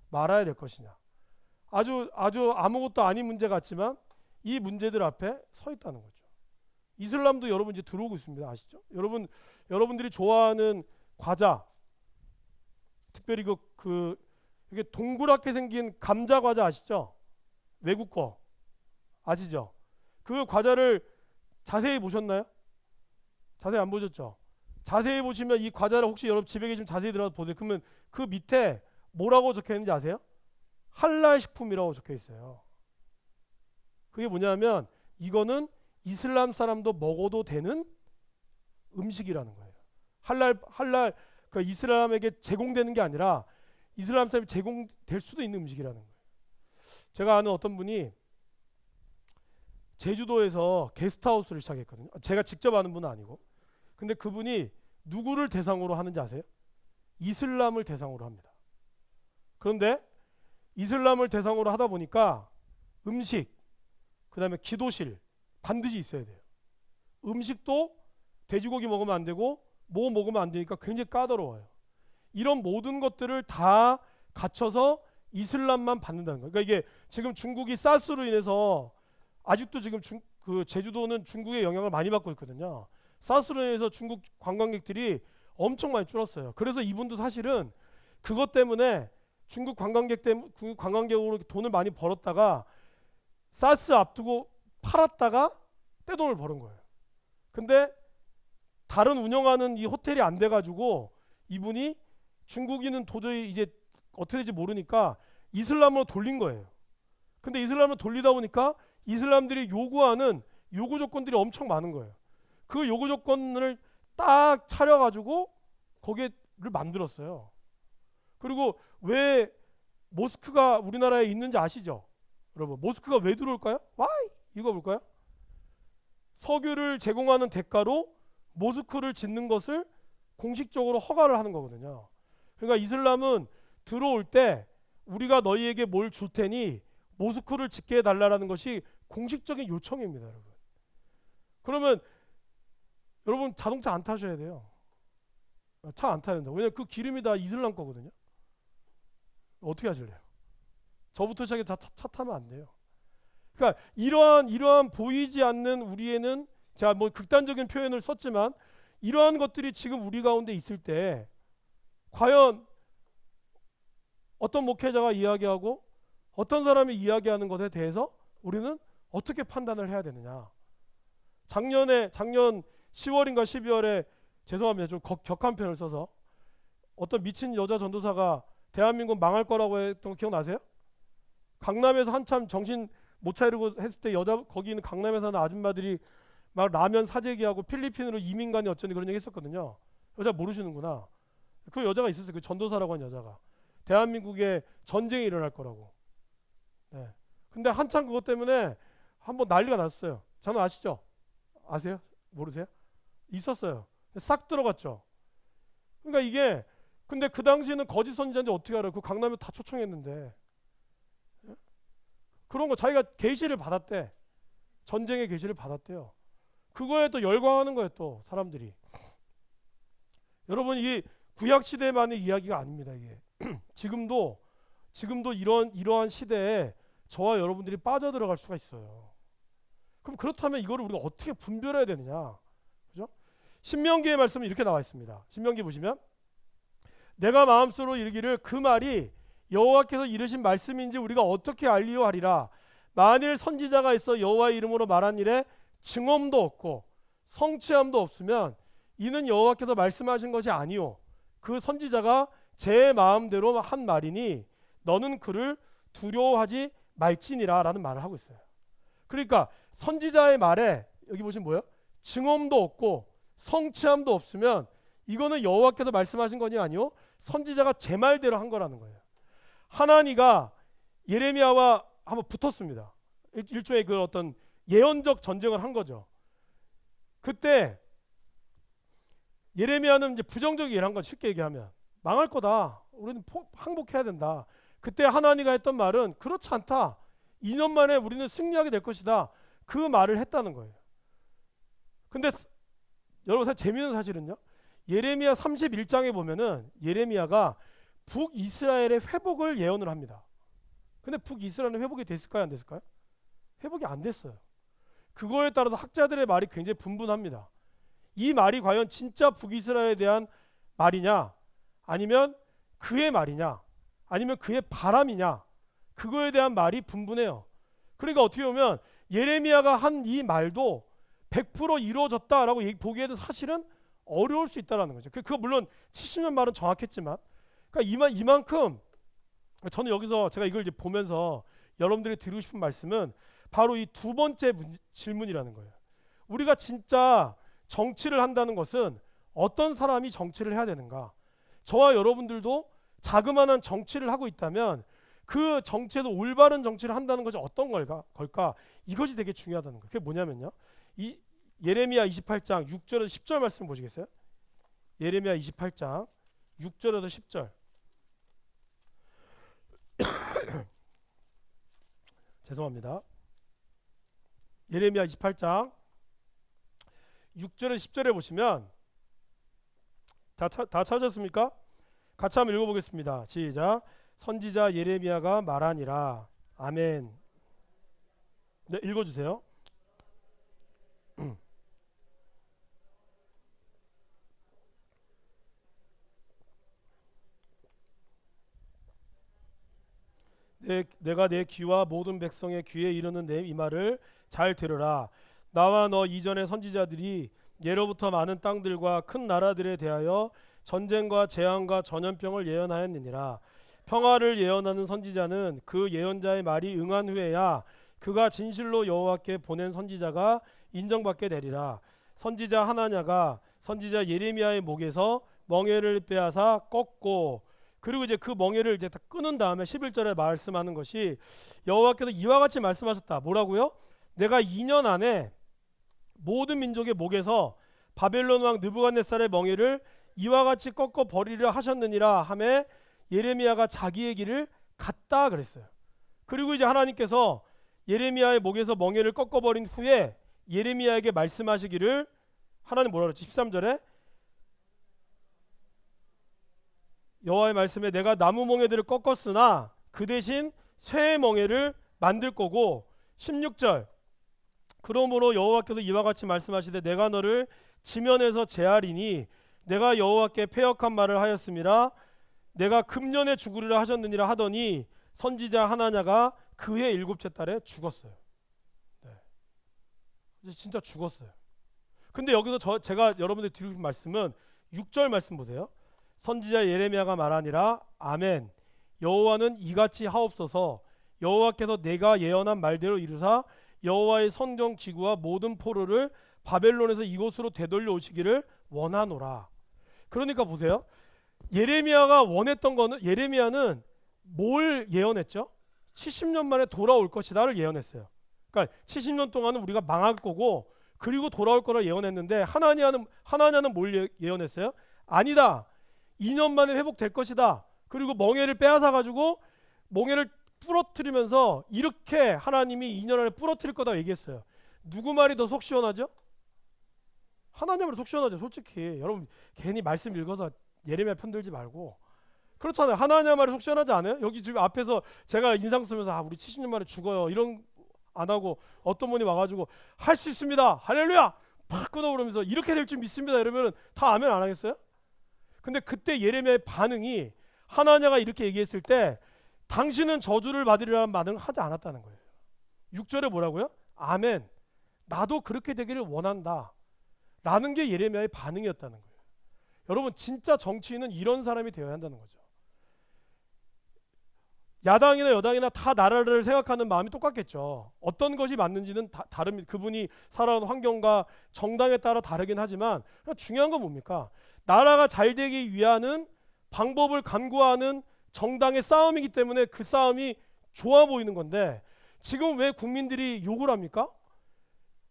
말아야 될 것이냐? 아주 아무것도 아닌 문제 같지만 이 문제들 앞에 서 있다는 거죠. 이슬람도 여러분 이제 들어오고 있습니다. 아시죠? 여러분들이 좋아하는 과자, 특별히 이게 동그랗게 생긴 감자 과자 아시죠? 외국 거 아시죠? 그 과자를 자세히 보셨나요? 자세히 안 보셨죠? 자세히 보시면 이 과자를 혹시 여러분 집에 계시면 자세히 들어가서 보세요. 그러면 그 밑에 뭐라고 적혀 있는지 아세요? 할랄 식품이라고 적혀 있어요. 그게 뭐냐면 이거는 이슬람 사람도 먹어도 되는 음식이라는 거예요. 할랄 그 이슬람에게 제공되는 게 아니라 이슬람 사람이 제공될 수도 있는 음식이라는 거예요. 제가 아는 어떤 분이 제주도에서 게스트하우스를 시작했거든요. 제가 직접 아는 분은 아니고. 근데 그분이 누구를 대상으로 하는지 아세요? 이슬람을 대상으로 합니다. 그런데 이슬람을 대상으로 하다 보니까 음식, 그다음에 기도실 반드시 있어야 돼요. 음식도 돼지고기 먹으면 안 되고 뭐 먹으면 안 되니까 굉장히 까다로워요. 이런 모든 것들을 다 갖춰서 이슬람만 받는다는 거예요. 그러니까 이게 지금 중국이 사스로 인해서 아직도 지금 그 제주도는 중국의 영향을 많이 받고 있거든요. 사스로 인해서 중국 관광객들이 엄청 많이 줄었어요. 그래서 이분도 사실은 그것 때문에 중국 관광객으로 돈을 많이 벌었다가 사스 앞두고 팔았다가 떼돈을 버는 거예요. 근데 다른 운영하는 이 호텔이 안 돼가지고 이분이 중국인은 도저히 이제 어떻게 될지 모르니까 이슬람으로 돌린 거예요. 근데 이슬람으로 돌리다 보니까 이슬람들이 요구하는 요구 조건들이 엄청 많은 거예요. 그 요구 조건을 딱 차려가지고 거기를 만들었어요. 그리고 왜 모스크가 우리나라에 있는지 아시죠? 여러분, 모스크가 왜 들어올까요? Why? 이거 볼까요? 석유를 제공하는 대가로 모스크를 짓는 것을 공식적으로 허가를 하는 거거든요. 그러니까 이슬람은 들어올 때 우리가 너희에게 뭘 줄 테니 모스크를 짓게 해달라는 것이 공식적인 요청입니다, 여러분. 그러면 여러분 자동차 안 타셔야 돼요. 차 안 타야 된다. 왜냐면 그 기름이 다 이슬람 거거든요. 어떻게 하실래요? 저부터 시작해서 차 타면 안 돼요. 그러니까 이러한 보이지 않는 우리에는, 제가 뭐 극단적인 표현을 썼지만 이러한 것들이 지금 우리 가운데 있을 때 과연 어떤 목회자가 이야기하고 어떤 사람이 이야기하는 것에 대해서 우리는 어떻게 판단을 해야 되느냐. 작년 10월인가 12월에 죄송합니다. 좀 격한 표현을 써서 어떤 미친 여자 전도사가 대한민국 망할 거라고 했던 거 기억나세요? 강남에서 한참 정신 못 차리고 했을 때 거기 있는 강남에 사는 아줌마들이 막 라면 사재기하고 필리핀으로 이민간이 어쩌니 그런 얘기 했었거든요. 여자 모르시는구나. 그 여자가 있었어요. 그 전도사라고 한 여자가. 대한민국에 전쟁이 일어날 거라고. 네. 근데 한참 그것 때문에 한번 난리가 났어요. 저는 아시죠? 아세요? 모르세요? 있었어요. 싹 들어갔죠. 그러니까 이게, 근데 그 당시에는 거짓 선지자인지 어떻게 알아요? 그 강남에 다 초청했는데. 그런 거 자기가 계시를 받았대. 전쟁의 계시를 받았대요. 그거에 또 열광하는 거예요, 또 사람들이. 여러분, 이 구약 시대만의 이야기가 아닙니다, 이게. 지금도 이러한 시대에 저와 여러분들이 빠져들어갈 수가 있어요. 그럼 그렇다면 이거를 우리가 어떻게 분별해야 되느냐? 그죠? 신명기의 말씀은 이렇게 나와 있습니다. 신명기 보시면 내가 마음속으로 이르기를 그 말이 여호와께서 이르신 말씀인지 우리가 어떻게 알리요 하리라. 만일 선지자가 있어 여호와의 이름으로 말한 일에 증언도 없고 성취함도 없으면 이는 여호와께서 말씀하신 것이 아니요 그 선지자가 제 마음대로 한 말이니 너는 그를 두려워하지 말지니라 라는 말을 하고 있어요. 그러니까 선지자의 말에 여기 보시면 뭐예요? 증언도 없고 성취함도 없으면 이거는 여호와께서 말씀하신 것이 아니요 선지자가 제 말대로 한 거라는 거예요. 하나니가 예레미야와 한번 붙었습니다. 일종의 그 어떤 예언적 전쟁을 한 거죠. 그때 예레미야는 이제 부정적 예언한 건 쉽게 얘기하면 망할 거다. 우리는 항복해야 된다. 그때 하나니가 했던 말은 그렇지 않다. 2년 만에 우리는 승리하게 될 것이다. 그 말을 했다는 거예요. 근데 여러분 사실 재미있는 사실은요. 예레미야 31장에 보면은 예레미야가 북이스라엘의 회복을 예언을 합니다. 근데 북이스라엘은 회복이 됐을까요? 안 됐을까요? 회복이 안 됐어요. 그거에 따라서 학자들의 말이 굉장히 분분합니다. 이 말이 과연 진짜 북이스라엘에 대한 말이냐 아니면 그의 말이냐 아니면 그의 바람이냐 그거에 대한 말이 분분해요. 그러니까 어떻게 보면 예레미야가 한 이 말도 100% 이루어졌다라고 보기에는 사실은 어려울 수 있다는 거죠. 그거 물론 70년 말은 정확했지만 그러니까 이만큼 저는 여기서 제가 이걸 이제 보면서 여러분들이 드리고 싶은 말씀은 바로 이 두 번째 질문이라는 거예요. 우리가 진짜 정치를 한다는 것은 어떤 사람이 정치를 해야 되는가? 저와 여러분들도 자그마한 정치를 하고 있다면 그 정치에서 올바른 정치를 한다는 것이 어떤 걸까? 이것이 되게 중요하다는 거예요. 그게 뭐냐면요. 이 예레미야 28장 6절에서 10절 말씀 보시겠어요? 예레미야 28장 6절에서 10절. 죄송합니다. 예레미야 28장 6절에 10절에 보시면 다 찾았습니까? 같이 한번 읽어보겠습니다. 시작. 선지자 예레미야가 말하니라. 아멘. 네, 읽어주세요. 내가 내 귀와 모든 백성의 귀에 이르는 내 이 말을 잘 들으라. 나와 너 이전의 선지자들이 예로부터 많은 땅들과 큰 나라들에 대하여 전쟁과 재앙과 전염병을 예언하였느니라. 평화를 예언하는 선지자는 그 예언자의 말이 응한 후에야 그가 진실로 여호와께 보낸 선지자가 인정받게 되리라. 선지자 하나냐가 선지자 예레미야의 목에서 멍에를 빼앗아 꺾고, 그리고 이제 그 멍에를 이제 다 끊은 다음에 11절에 말씀하는 것이 여호와께서 이와 같이 말씀하셨다. 뭐라고요? 내가 2년 안에 모든 민족의 목에서 바벨론 왕 느부갓네살의 멍에를 이와 같이 꺾어 버리려 하셨느니라 하매 예레미야가 자기의 길을 갔다 그랬어요. 그리고 이제 하나님께서 예레미야의 목에서 멍에를 꺾어 버린 후에 예레미야에게 말씀하시기를, 하나님 뭐라 그랬지? 13절에 여호와의 말씀에 내가 나무 멍에들을 꺾었으나 그 대신 쇠의 멍에를 만들 거고, 16절 그러므로 여호와께서 이와 같이 말씀하시되 내가 너를 지면에서 제하리니 내가 여호와께 패역한 말을 하였음이라. 내가 금년에 죽으리라 하셨느니라 하더니 선지자 하나냐가 그해 7째 달에 죽었어요. 네. 진짜 죽었어요. 근데 여기서 제가 여러분들 드리는 말씀은 6절 말씀 보세요. 선지자 예레미야가 말하니라. 아멘. 여호와는 이같이 하옵소서. 여호와께서 내가 예언한 말대로 이루사 여호와의 성전 기구와 모든 포로를 바벨론에서 이곳으로 되돌려 오시기를 원하노라. 그러니까 보세요. 예레미야가 원했던 거는, 예레미야는 뭘 예언했죠? 70년 만에 돌아올 것이다를 예언했어요. 그러니까 70년 동안은 우리가 망할 거고 그리고 돌아올 거를 예언했는데, 하나냐는 뭘 예언했어요? 아니다. 2년 만에 회복될 것이다. 그리고 멍에를 빼앗아 가지고 멍에를 부러뜨리면서 이렇게 하나님이 2년 안에 부러뜨릴 거다 얘기했어요. 누구 말이 더 속 시원하죠? 하나님 말이 속 시원하죠. 솔직히 여러분 괜히 말씀 읽어서 예레미야 편들지 말고. 그렇잖아요. 하나님 말이 속 시원하지 않아요? 여기 지금 앞에서 제가 인상 쓰면서 우리 70년 만에 죽어요 이런 안 하고 어떤 분이 와가지고 할 수 있습니다 할렐루야 팍 끊어버리면서 이렇게 될 줄 믿습니다 이러면 다 아멘 안 하겠어요? 근데 그때 예레미야의 반응이, 하나냐가 이렇게 얘기했을 때 당신은 저주를 받으리라는 반응을 하지 않았다는 거예요. 6절에 뭐라고요? 아멘. 나도 그렇게 되기를 원한다 라는 게 예레미야의 반응이었다는 거예요. 여러분 진짜 정치인은 이런 사람이 되어야 한다는 거죠. 야당이나 여당이나 다 나라를 생각하는 마음이 똑같겠죠. 어떤 것이 맞는지는 다릅니다. 그분이 살아온 환경과 정당에 따라 다르긴 하지만 중요한 건 뭡니까? 나라가 잘 되기 위한 방법을 간구하는 정당의 싸움이기 때문에 그 싸움이 좋아 보이는 건데, 지금 왜 국민들이 욕을 합니까?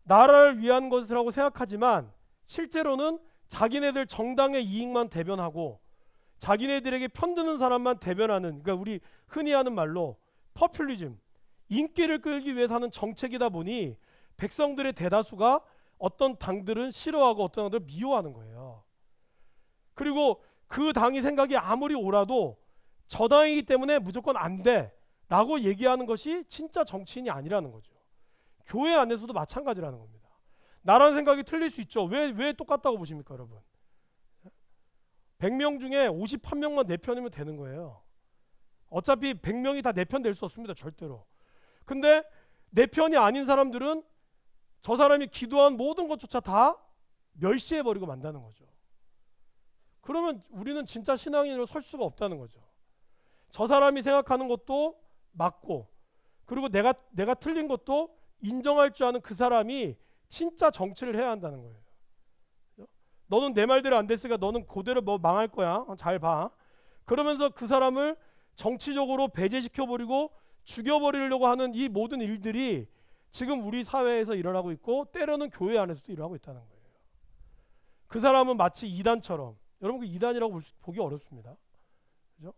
나라를 위한 것이라고 생각하지만 실제로는 자기네들 정당의 이익만 대변하고 자기네들에게 편드는 사람만 대변하는, 그러니까 우리 흔히 하는 말로 퍼퓰리즘, 인기를 끌기 위해서 하는 정책이다 보니 백성들의 대다수가 어떤 당들은 싫어하고 어떤 당들은 미워하는 거예요. 그리고 그 당이 생각이 아무리 옳아도 저 당이기 때문에 무조건 안 돼 라고 얘기하는 것이 진짜 정치인이 아니라는 거죠. 교회 안에서도 마찬가지라는 겁니다. 나라는 생각이 틀릴 수 있죠. 왜 똑같다고 보십니까 여러분? 100명 중에 51명만 내 편이면 되는 거예요. 어차피 100명이 다 내 편 될 수 없습니다. 절대로. 근데 내 편이 아닌 사람들은 저 사람이 기도한 모든 것조차 다 멸시해버리고 만다는 거죠. 그러면 우리는 진짜 신앙인으로 설 수가 없다는 거죠. 저 사람이 생각하는 것도 맞고, 그리고 내가 틀린 것도 인정할 줄 아는 그 사람이 진짜 정치를 해야 한다는 거예요. 너는 내 말대로 안 됐으니까 너는 그대로 뭐 망할 거야. 잘 봐. 그러면서 그 사람을 정치적으로 배제시켜버리고 죽여버리려고 하는 이 모든 일들이 지금 우리 사회에서 일어나고 있고, 때로는 교회 안에서도 일어나고 있다는 거예요. 그 사람은 마치 이단처럼, 여러분 그 이단이라고 보기 어렵습니다. 그죠?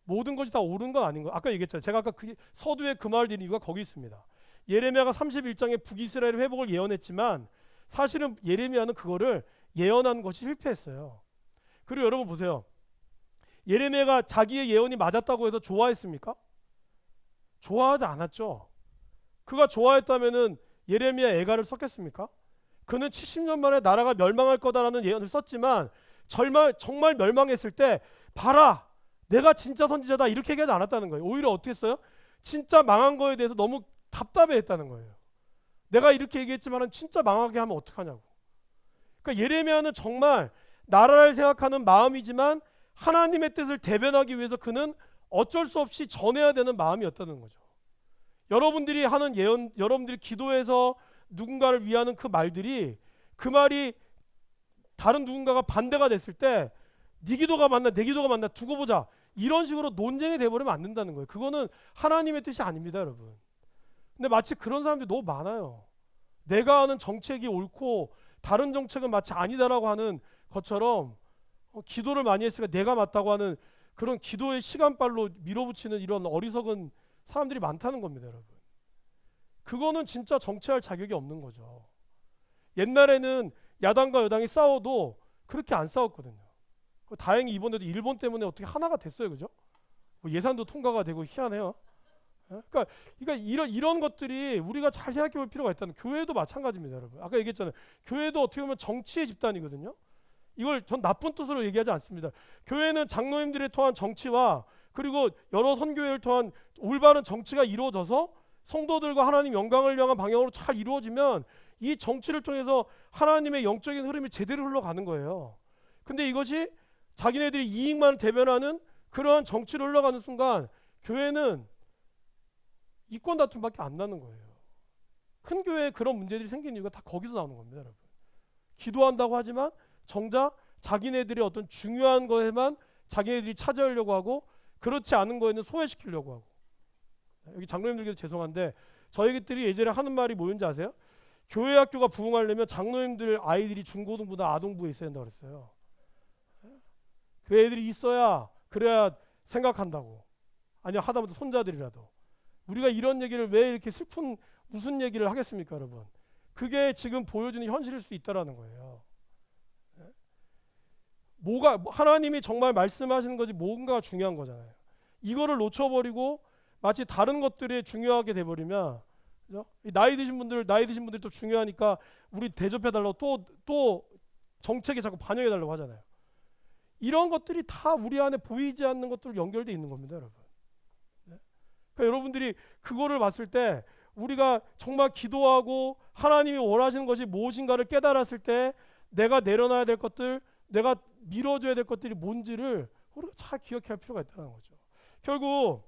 모든 것이 다 옳은 건 아닌 거. 아까 얘기했잖아요. 제가 아까 서두에 그 말을 드린 이유가 거기 있습니다. 예레미야가 31장에 북이스라엘 회복을 예언했지만 사실은 예레미야는 그거를 예언한 것이 실패했어요. 그리고 여러분 보세요. 예레미야가 자기의 예언이 맞았다고 해서 좋아했습니까? 좋아하지 않았죠. 그가 좋아했다면은 예레미야 애가를 썼겠습니까? 그는 70년 만에 나라가 멸망할 거다라는 예언을 썼지만 정말 멸망했을 때 봐라 내가 진짜 선지자다 이렇게 얘기하지 않았다는 거예요. 오히려 어떻게 했어요? 진짜 망한 거에 대해서 너무 답답해했다는 거예요. 내가 이렇게 얘기했지만 진짜 망하게 하면 어떡하냐고. 그러니까 예레미야는 정말 나라를 생각하는 마음이지만 하나님의 뜻을 대변하기 위해서 그는 어쩔 수 없이 전해야 되는 마음이었다는 거죠. 여러분들이 하는 예언, 여러분들이 기도해서 누군가를 위하는 그 말들이 그 말이 다른 누군가가 반대가 됐을 때 네 기도가 맞나 내 기도가 맞나 두고 보자 이런 식으로 논쟁이 돼버리면 안 된다는 거예요. 그거는 하나님의 뜻이 아닙니다, 여러분. 근데 마치 그런 사람들이 너무 많아요. 내가 아는 정책이 옳고 다른 정책은 마치 아니다라고 하는 것처럼 기도를 많이 했으니까 내가 맞다고 하는 그런 기도의 시간발로 밀어붙이는 이런 어리석은 사람들이 많다는 겁니다, 여러분. 그거는 진짜 정치할 자격이 없는 거죠. 옛날에는 야당과 여당이 싸워도 그렇게 안 싸웠거든요. 다행히 이번에도 일본 때문에 어떻게 하나가 됐어요, 그죠? 뭐 예산도 통과가 되고 희한해요. 그러니까 이런 것들이 우리가 잘 생각해 볼 필요가 있다는. 교회도 마찬가지입니다, 여러분. 아까 얘기했잖아요. 교회도 어떻게 보면 정치의 집단이거든요. 이걸 전 나쁜 뜻으로 얘기하지 않습니다. 교회는 장로님들을 통한 정치와 그리고 여러 선교회를 통한 올바른 정치가 이루어져서 성도들과 하나님 영광을 향한 방향으로 잘 이루어지면 이 정치를 통해서 하나님의 영적인 흐름이 제대로 흘러가는 거예요. 근데 이것이 자기네들이 이익만 대변하는 그러한 정치를 흘러가는 순간 교회는 이권 다툼밖에 안 나는 거예요. 큰 교회에 그런 문제들이 생기는 이유가 다 거기서 나오는 겁니다, 여러분. 기도한다고 하지만 정작 자기네들의 어떤 중요한 거에만 자기네들이 차지하려고 하고 그렇지 않은 거에는 소외시키려고 하고. 여기 장로님들께도 죄송한데 저희들이 예전에 하는 말이 뭐였는지 아세요? 교회 학교가 부흥하려면 장로님들 아이들이 중고등부나 아동부에 있어야 된다고 그랬어요. 그 애들이 있어야 그래야 생각한다고. 아니야 하다못해 손자들이라도. 우리가 이런 얘기를 왜 이렇게 슬픈 무슨 얘기를 하겠습니까, 여러분? 그게 지금 보여주는 현실일 수 있다라는 거예요. 뭐가 하나님이 정말 말씀하시는 것이 뭔가가 중요한 거잖아요. 이거를 놓쳐버리고 마치 다른 것들이 중요하게 돼버리면, 그죠? 나이 드신 분들 또 중요하니까 우리 대접해달라고 또 정책에 자꾸 반영해달라고 하잖아요. 이런 것들이 다 우리 안에 보이지 않는 것들로 연결돼 있는 겁니다, 여러분. 그러니까 여러분들이 그거를 봤을 때 우리가 정말 기도하고 하나님이 원하시는 것이 무엇인가를 깨달았을 때 내가 내려놔야 될 것들, 내가 밀어줘야 될 것들이 뭔지를 우리가 잘 기억할 필요가 있다는 거죠. 결국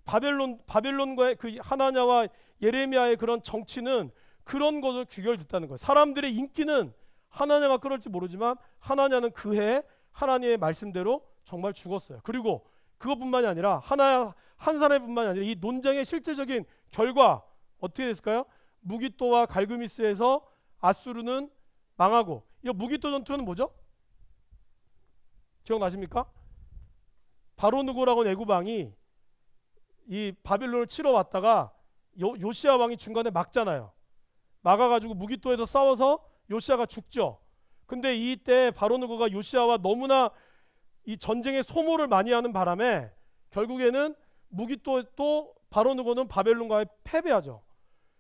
바벨론과의 그 하나냐와 예레미야의 그런 정치는 그런 것으로 귀결됐다는 거예요. 사람들의 인기는 하나냐가 끌을지 모르지만 하나냐는 그해 하나님의 말씀대로 정말 죽었어요. 그리고 그것뿐만이 아니라 한 사람뿐만이 아니라 이 논쟁의 실질적인 결과 어떻게 됐을까요? 무기또와 갈그미스에서 아수르는 망하고, 이 무기또 전투는 뭐죠? 기억나십니까? 바로누고라고 하는 애굽왕이 이 바빌론을 치러 왔다가 요시야 왕이 중간에 막잖아요. 막아가지고 무기또에서 싸워서 요시야가 죽죠. 근데 이때 바로누고가 요시야와 너무나 이 전쟁의 소모를 많이 하는 바람에 결국에는 무기또 또 바로누고는 바벨론과의 패배하죠.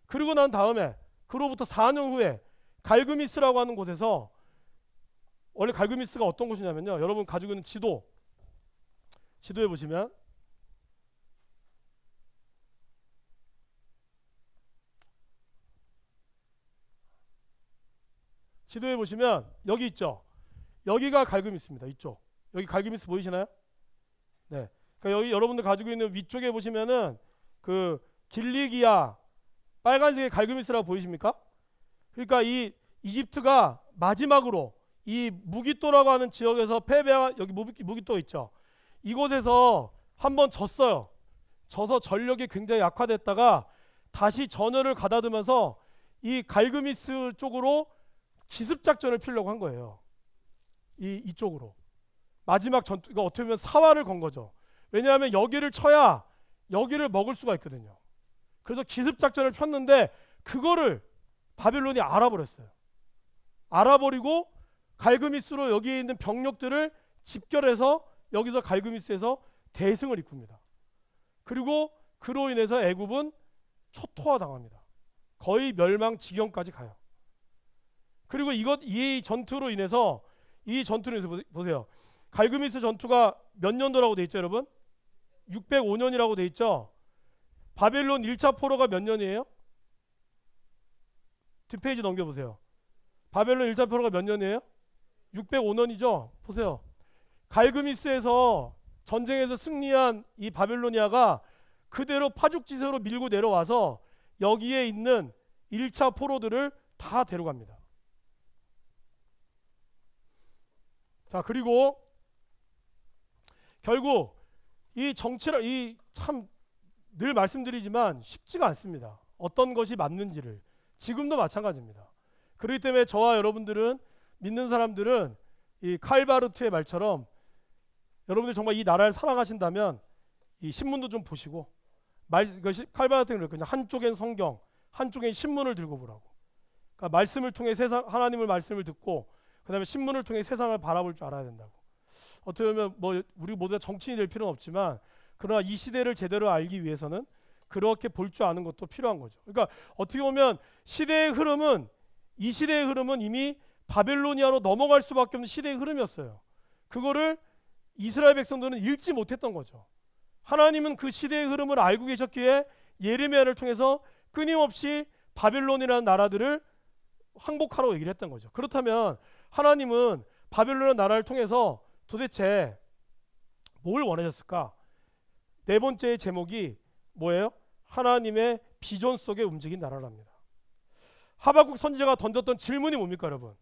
그리고 난 다음에 그로부터 4년 후에 갈그미스라고 하는 곳에서, 원래 갈그미스가 어떤 곳이냐면요, 여러분 가지고 있는 지도에 보시면 여기 있죠. 여기가 갈그미스입니다. 이쪽. 여기 갈그미스 보이시나요? 네. 그러니까 여기 여러분들 가지고 있는 위쪽에 보시면은 그 길리기아 빨간색의 갈그미스라고 보이십니까? 그러니까 이 이집트가 마지막으로 이 무기또라고 하는 지역에서 패배한, 여기 무기또 있죠. 이곳에서 한번 졌어요. 져서 전력이 굉장히 약화됐다가 다시 전열을 가다듬어서 이 갈그미스 쪽으로 기습 작전을 펴려고 한 거예요. 이쪽으로 마지막 전투가 어떻게 보면 사활을 건 거죠. 왜냐하면 여기를 쳐야 여기를 먹을 수가 있거든요. 그래서 기습작전을 폈는데 그거를 바벨론이 알아버렸어요. 알아버리고 갈그미스로 여기에 있는 병력들을 집결해서 여기서 갈그미스에서 대승을 이꿉니다. 그리고 그로 인해서 애굽은 초토화 당합니다. 거의 멸망 지경까지 가요. 그리고 이 전투로 인해서 보세요. 갈그미스 전투가 몇 년도라고 돼 있죠, 여러분? 605년이라고 돼 있죠. 바벨론 1차 포로가 몇 년이에요? 뒷페이지 넘겨보세요. 바벨론 1차 포로가 몇 년이에요? 605년이죠. 보세요. 갈그미스에서 전쟁에서 승리한 이 바벨로니아가 그대로 파죽지세로 밀고 내려와서 여기에 있는 1차 포로들을 다 데려갑니다. 자, 그리고 결국 이 정치라 참 늘 말씀드리지만 쉽지가 않습니다. 어떤 것이 맞는지를. 지금도 마찬가지입니다. 그렇기 때문에 저와 여러분들은, 믿는 사람들은 이 칼바르트의 말처럼 여러분들 정말 이 나라를 사랑하신다면 이 신문도 좀 보시고, 칼바르트는 그렇거든요. 한쪽엔 성경, 한쪽엔 신문을 들고 보라고. 그러니까 말씀을 통해 하나님의 말씀을 듣고 그 다음에 신문을 통해 세상을 바라볼 줄 알아야 된다고. 어떻게 보면 뭐 우리 모두가 정치인이 될 필요는 없지만, 그러나 이 시대를 제대로 알기 위해서는 그렇게 볼 줄 아는 것도 필요한 거죠. 그러니까 어떻게 보면 이 시대의 흐름은 이미 바벨로니아로 넘어갈 수밖에 없는 시대의 흐름이었어요. 그거를 이스라엘 백성들은 읽지 못했던 거죠. 하나님은 그 시대의 흐름을 알고 계셨기에 예레미야를 통해서 끊임없이 바벨론이라는 나라들을 항복하라고 얘기를 했던 거죠. 그렇다면 하나님은 바벨론이라는 나라를 통해서 도대체 뭘 원하셨을까? 네 번째의 제목이 뭐예요? 하나님의 비전 속에 움직인 나라랍니다. 하박국 선지자가 던졌던 질문이 뭡니까, 여러분?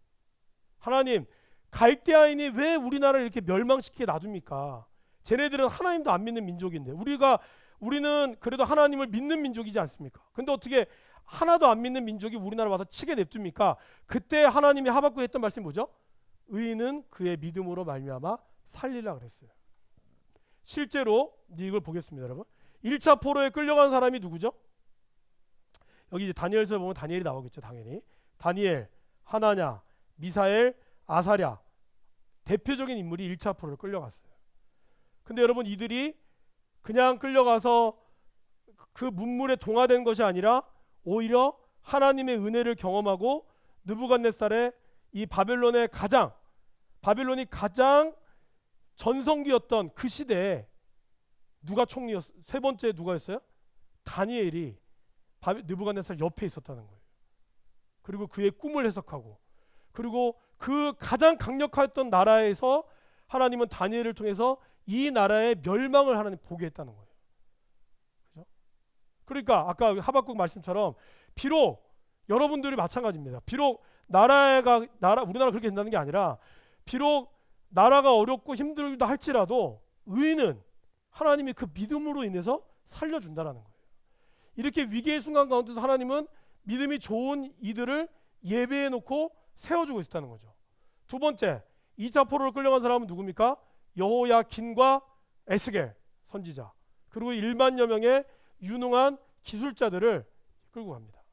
하나님, 갈대아인이 왜 우리나라를 이렇게 멸망시키게 놔둡니까? 쟤네들은 하나님도 안 믿는 민족인데 우리는 그래도 하나님을 믿는 민족이지 않습니까? 근데 어떻게 하나도 안 믿는 민족이 우리나라 와서 치게 냅둡니까? 그때 하나님이 하박국에 했던 말씀이 뭐죠? 의인은 그의 믿음으로 말미암아 살리라 그랬어요. 실제로 이걸 보겠습니다, 여러분. 1차 포로에 끌려간 사람이 누구죠? 여기 이제 다니엘서 보면 다니엘이 나오겠죠, 당연히. 다니엘, 하나냐, 미사엘, 아사랴, 대표적인 인물이 1차 포로를 끌려갔어요. 근데 여러분, 이들이 그냥 끌려가서 그 문물에 동화된 것이 아니라 오히려 하나님의 은혜를 경험하고 느부갓네살의 이 바벨론이 가장 전성기였던 그 시대에 누가 세 번째 누가였어요? 다니엘이 느부갓네살 옆에 있었다는 거예요. 그리고 그의 꿈을 해석하고, 그리고 그 가장 강력했던 나라에서 하나님은 다니엘을 통해서 이 나라의 멸망을 하나님 보게 했다는 거예요. 그죠? 그러니까 아까 하박국 말씀처럼 비록 여러분들이 마찬가지입니다. 비록 우리나라 그렇게 된다는 게 아니라, 비록 나라가 어렵고 힘들다 할지라도 의인은 하나님이 그 믿음으로 인해서 살려준다라는 거예요. 이렇게 위기의 순간 가운데서 하나님은 믿음이 좋은 이들을 예배해 놓고 세워주고 있다는 거죠. 두 번째, 2차 포로를 끌려간 사람은 누굽니까? 여호야긴과 에스겔 선지자, 그리고 1만여 명의 유능한 기술자들을 끌고 갑니다.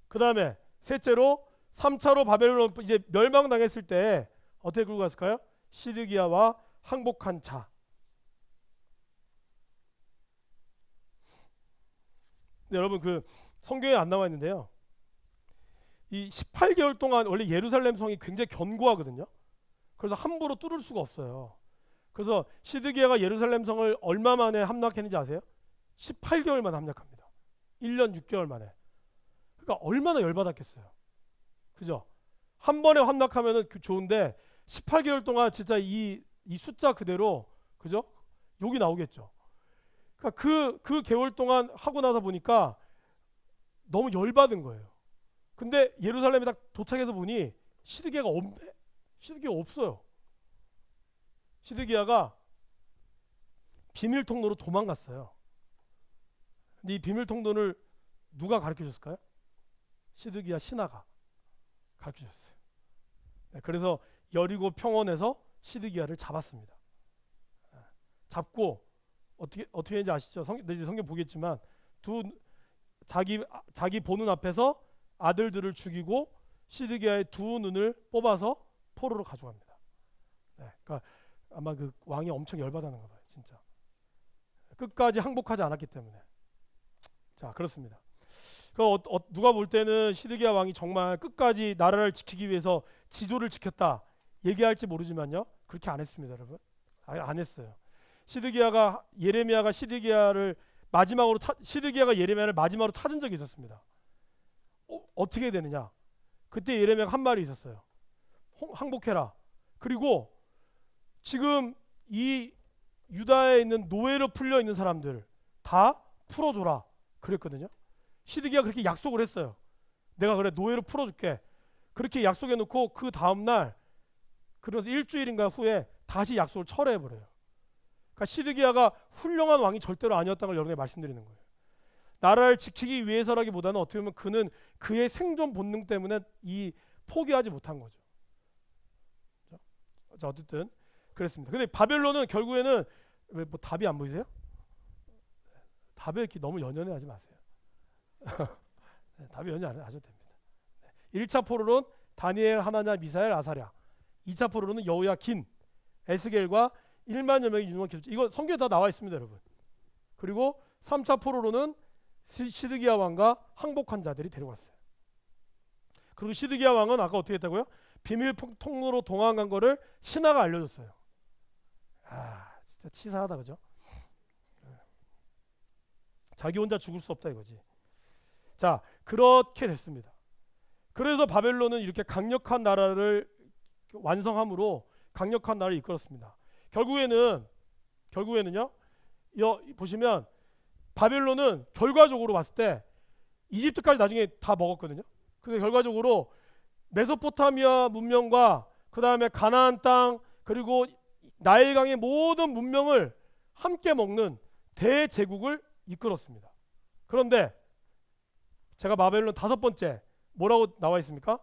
그 다음에 셋째로 3차로 바벨론 이제 멸망당했을 때 어떻게 끌고 갔을까요? 시드기야와 항복한 자. 근데 여러분, 그 성경에 안 나와 있는데요, 이 18개월 동안 원래 예루살렘 성이 굉장히 견고하거든요. 그래서 함부로 뚫을 수가 없어요. 그래서 시드기야가 예루살렘 성을 얼마 만에 함락했는지 아세요? 18개월 만에 함락합니다. 1년 6개월 만에. 그러니까 얼마나 열받았겠어요. 그죠? 한 번에 함락하면은 좋은데 18개월 동안 진짜 이 숫자 그대로, 그죠? 욕이 나오겠죠. 그러니까 그 개월 동안 하고 나서 보니까 너무 열받은 거예요. 근데 예루살렘에 딱 도착해서 보니 시드기야가 없어요. 시드기야가 비밀 통로로 도망갔어요. 근데 이 비밀 통로를 누가 가르쳐 줬을까요? 시드기야 신하가 가르쳐 줬어요. 네, 그래서 여리고 평원에서 시드기야를 잡았습니다. 잡고 어떻게 했는지 아시죠? 성경 보겠지만 자기 보는 앞에서 아들들을 죽이고 시드기야의 두 눈을 뽑아서 포로로 가져갑니다. 네, 그러니까 아마 그 왕이 엄청 열받았는가 봐요, 진짜. 끝까지 항복하지 않았기 때문에. 자, 그렇습니다. 누가 볼 때는 시드기야 왕이 정말 끝까지 나라를 지키기 위해서 지조를 지켰다 얘기할지 모르지만요, 그렇게 안 했습니다, 여러분. 안 했어요. 예레미야가 예레미야를 마지막으로 찾은 적이 있었습니다. 어떻게 되느냐? 그때 예레미야가 한 말이 있었어요. 항복해라. 그리고 지금 이 유다에 있는 노예로 풀려 있는 사람들 다 풀어줘라. 그랬거든요. 시드기야가 그렇게 약속을 했어요. 내가 그래 노예로 풀어줄게. 그렇게 약속해놓고 그 다음날 그래서 일주일인가 후에 다시 약속을 철회해버려요. 그러니까 시드기야가 훌륭한 왕이 절대로 아니었다는 걸 여러분에게 말씀드리는 거예요. 나라를 지키기 위해서라기보다는 어떻게 보면 그는 그의 생존 본능 때문에 포기하지 못한 거죠. 자, 어쨌든 그랬습니다. 근데 바벨론은 결국에는 왜 뭐 답이 안 보이세요? 답에 이렇게 너무 연연해하지 마세요. 네, 답이 연연 안 하셔도 됩니다. 1차 포로론 다니엘, 하나냐, 미사엘, 아사랴. 2차 포로론은 여호야긴, 에스겔과 1만여 명의 유능한 기술자. 이거 성경에 다 나와 있습니다, 여러분. 그리고 3차 포로론은 시드기야 왕과 항복한 자들이 데려갔어요. 그리고 시드기야 왕은 아까 어떻게 했다고요? 비밀 통로로 도망간 거를 신하가 알려줬어요. 진짜 치사하다, 그죠? 자기 혼자 죽을 수 없다 이거지. 자, 그렇게 됐습니다. 그래서 바벨론은 이렇게 강력한 나라를 완성함으로 강력한 나라를 이끌었습니다. 결국에는요, 보시면 바벨론은 결과적으로 봤을 때 이집트까지 나중에 다 먹었거든요. 그게 결과적으로 메소포타미아 문명과 그 다음에 가나안 땅 그리고 나일강의 모든 문명을 함께 먹는 대제국을 이끌었습니다. 그런데 제가 바벨론 5번째 뭐라고 나와 있습니까?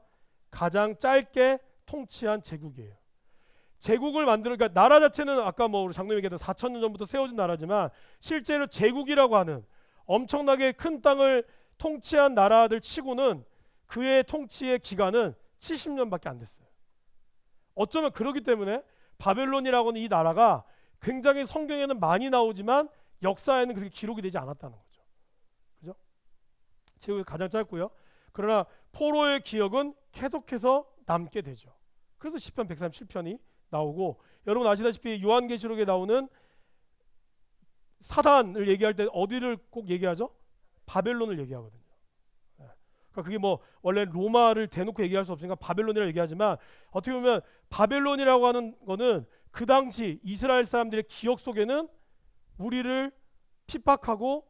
가장 짧게 통치한 제국이에요. 제국을 그러니까 나라 자체는 아까 뭐 우리 장로님 얘기했던 4,000년 전부터 세워진 나라지만 실제로 제국이라고 하는 엄청나게 큰 땅을 통치한 나라들 치고는 그의 통치의 기간은 70년밖에 안 됐어요. 어쩌면 그러기 때문에 바벨론이라고 하는 이 나라가 굉장히 성경에는 많이 나오지만 역사에는 그렇게 기록이 되지 않았다는 거죠. 그죠? 제국이 가장 짧고요. 그러나 포로의 기억은 계속해서 남게 되죠. 그래서 시편 137편이 나오고, 여러분 아시다시피 요한계시록에 나오는 사단을 얘기할 때 어디를 꼭 얘기하죠? 바벨론을 얘기하거든요. 그러니까 그게 뭐 원래 로마를 대놓고 얘기할 수 없으니까 바벨론이라고 얘기하지만, 어떻게 보면 바벨론이라고 하는 거는 그 당시 이스라엘 사람들의 기억 속에는 우리를 핍박하고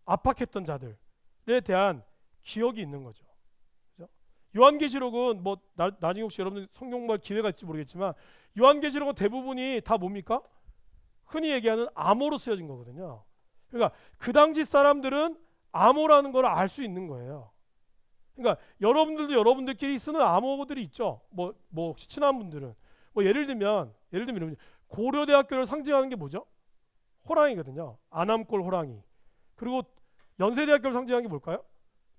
압박했던 자들에 대한 기억이 있는 거죠. 그죠? 요한계시록은 뭐 나중에 혹시 여러분 성경 볼 기회가 있을지 모르겠지만 요한계시록은 대부분이 다 뭡니까? 흔히 얘기하는 암호로 쓰여진 거거든요. 그러니까 그 당시 사람들은 암호라는 걸 알 수 있는 거예요. 그러니까 여러분들도 여러분들끼리 쓰는 암호들이 있죠. 뭐 혹시 친한 분들은 뭐 예를 들면 이런 고려대학교를 상징하는 게 뭐죠? 호랑이거든요. 아남골 호랑이. 그리고 연세대학교를 상징하는 게 뭘까요?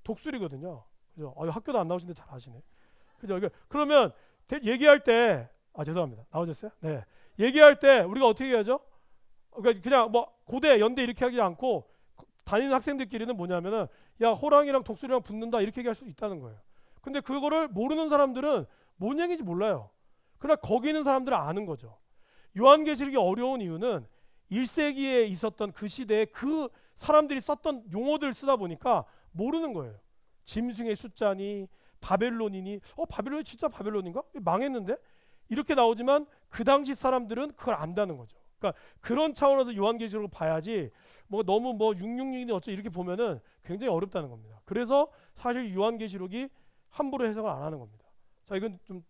독수리거든요. 그죠? 학교도 안 나오시는데 잘 아시네. 그죠? 그러면 얘기할 때 죄송합니다. 나오셨어요? 네. 얘기할 때 우리가 어떻게 해야죠? 그러니까 그냥 뭐 고대, 연대 이렇게 하지 않고 다니는 학생들끼리는 뭐냐면은 야 호랑이랑 독수리랑 붙는다 이렇게 얘기할 수 있다는 거예요. 근데 그거를 모르는 사람들은 뭔 얘기인지 몰라요. 그러나 거기 있는 사람들은 아는 거죠. 요한계시록이 어려운 이유는 1세기에 있었던 그 시대에 그 사람들이 썼던 용어들 쓰다 보니까 모르는 거예요. 짐승의 숫자니 바벨론이니 바벨론이 진짜 바벨론인가? 망했는데? 이렇게 나오지만 그 당시 사람들은 그걸 안다는 거죠. 그러니까 그런 차원에서 요한계시록을 봐야지 뭐 너무 뭐 666이 어쩌 이렇게 보면은 굉장히 어렵다는 겁니다. 그래서 사실 요한계시록이 함부로 해석을 안 하는 겁니다. 자, 이건 좀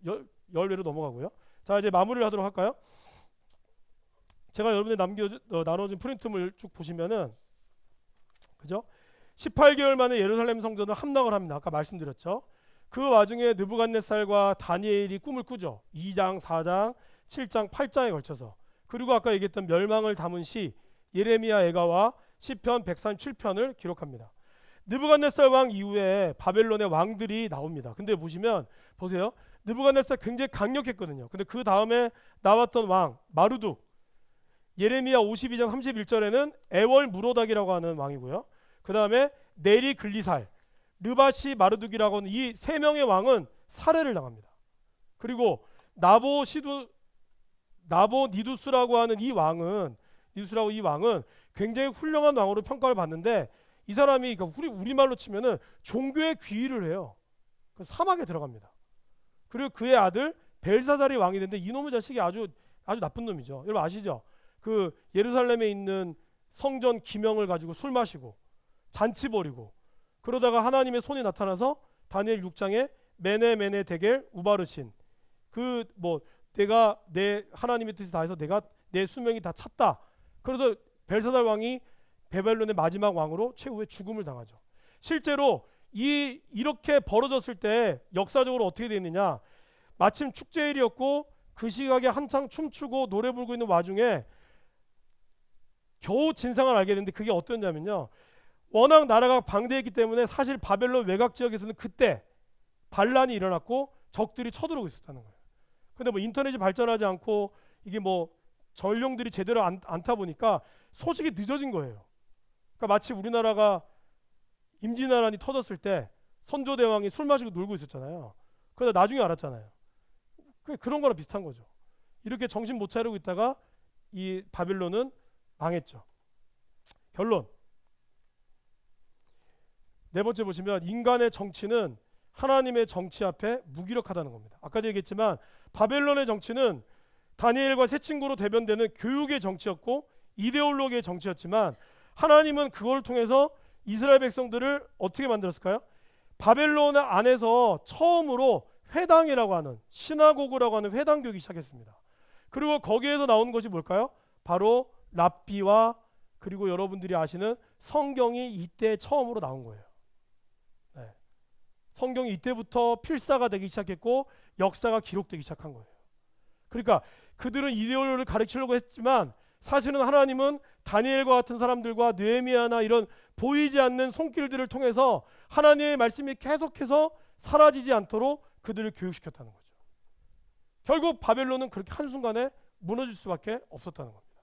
열외로 넘어가고요. 자, 이제 마무리를 하도록 할까요? 제가 여러분들 나눠준 프린트물 쭉 보시면은 그죠? 18개월 만에 예루살렘 성전을 함락을 합니다. 아까 말씀드렸죠. 그 와중에 느부갓네살과 다니엘이 꿈을 꾸죠. 2장, 4장, 7장, 8장에 걸쳐서. 그리고 아까 얘기했던 멸망을 담은 시 예레미야 애가와 시편 137편을 기록합니다. 느부갓네살 왕 이후에 바벨론의 왕들이 나옵니다. 근데 보시면 보세요. 느부갓네살 굉장히 강력했거든요. 근데 그 다음에 나왔던 왕 마르둑, 예레미야 52장 31절에는 에월 무로닥이라고 하는 왕이고요. 그 다음에 네리 글리살, 르바시 마르둑이라고 하는 이 세 명의 왕은 살해를 당합니다. 그리고 나보니두스라고 하는 이 왕은 굉장히 훌륭한 왕으로 평가를 받는데 이 사람이 그러니까 우리말로 치면은 종교에 귀의를 해요. 사막에 들어갑니다. 그리고 그의 아들 벨사살이 왕이 되는데 이놈의 자식이 아주 나쁜 놈이죠. 여러분 아시죠? 그 예루살렘에 있는 성전 기명을 가지고 술 마시고 잔치 벌이고 그러다가 하나님의 손이 나타나서 다니엘 6장에 메네 데겔 우바르신 그 뭐 내가 내 하나님의 뜻이 다해서 내가 내 수명이 다 찼다. 그래서 벨사살 왕이 바벨론의 마지막 왕으로 최후의 죽음을 당하죠. 실제로 이렇게 벌어졌을 때 역사적으로 어떻게 되느냐? 마침 축제일이었고 그 시각에 한창 춤추고 노래 부르고 있는 와중에 겨우 진상을 알게 됐는데 그게 어떠냐면요. 워낙 나라가 방대했기 때문에 사실 바벨론 외곽 지역에서는 그때 반란이 일어났고 적들이 쳐들어오고 있었다는 거예요. 근데 뭐 인터넷이 발전하지 않고 이게 뭐 전령들이 제대로 안 타 보니까 소식이 늦어진 거예요. 그러니까 마치 우리나라가 임진왜란이 터졌을 때 선조대왕이 술 마시고 놀고 있었잖아요. 그러다 나중에 알았잖아요. 그런 거랑 비슷한 거죠. 이렇게 정신 못 차리고 있다가 이 바벨론은 망했죠. 결론. 네 번째 보시면 인간의 정치는 하나님의 정치 앞에 무기력하다는 겁니다. 아까도 얘기했지만 바벨론의 정치는 다니엘과 세 친구로 대변되는 교육의 정치였고 이데올로기의 정치였지만 하나님은 그걸 통해서 이스라엘 백성들을 어떻게 만들었을까요? 바벨론 안에서 처음으로 회당이라고 하는 시나고그라고 하는 회당 교육이 시작했습니다. 그리고 거기에서 나온 것이 뭘까요? 바로 랍비와 그리고 여러분들이 아시는 성경이 이때 처음으로 나온 거예요. 네. 성경이 이때부터 필사가 되기 시작했고 역사가 기록되기 시작한 거예요. 그러니까 그들은 이데올로기를 가르치려고 했지만 사실은 하나님은 다니엘과 같은 사람들과 느헤미야나 이런 보이지 않는 손길들을 통해서 하나님의 말씀이 계속해서 사라지지 않도록 그들을 교육시켰다는 거죠. 결국 바벨론은 그렇게 한순간에 무너질 수밖에 없었다는 겁니다.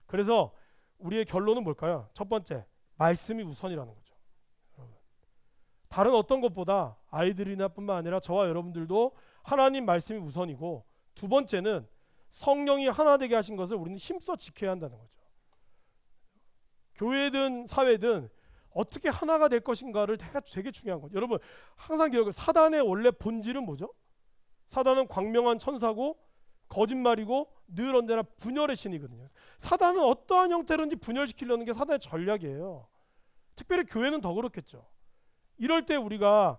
그래서 우리의 결론은 뭘까요? 첫 번째, 말씀이 우선이라는 거죠. 다른 어떤 것보다 아이들이나 뿐만 아니라 저와 여러분들도 하나님 말씀이 우선이고, 두 번째는 성령이 하나 되게 하신 것을 우리는 힘써 지켜야 한다는 거죠. 교회든 사회든 어떻게 하나가 될 것인가를 되게 중요한 거죠. 여러분 항상 기억해요. 사단의 원래 본질은 뭐죠? 사단은 광명한 천사고 거짓말이고 늘 언제나 분열의 신이거든요. 사단은 어떠한 형태로든지 분열시키려는 게 사단의 전략이에요. 특별히 교회는 더 그렇겠죠. 이럴 때 우리가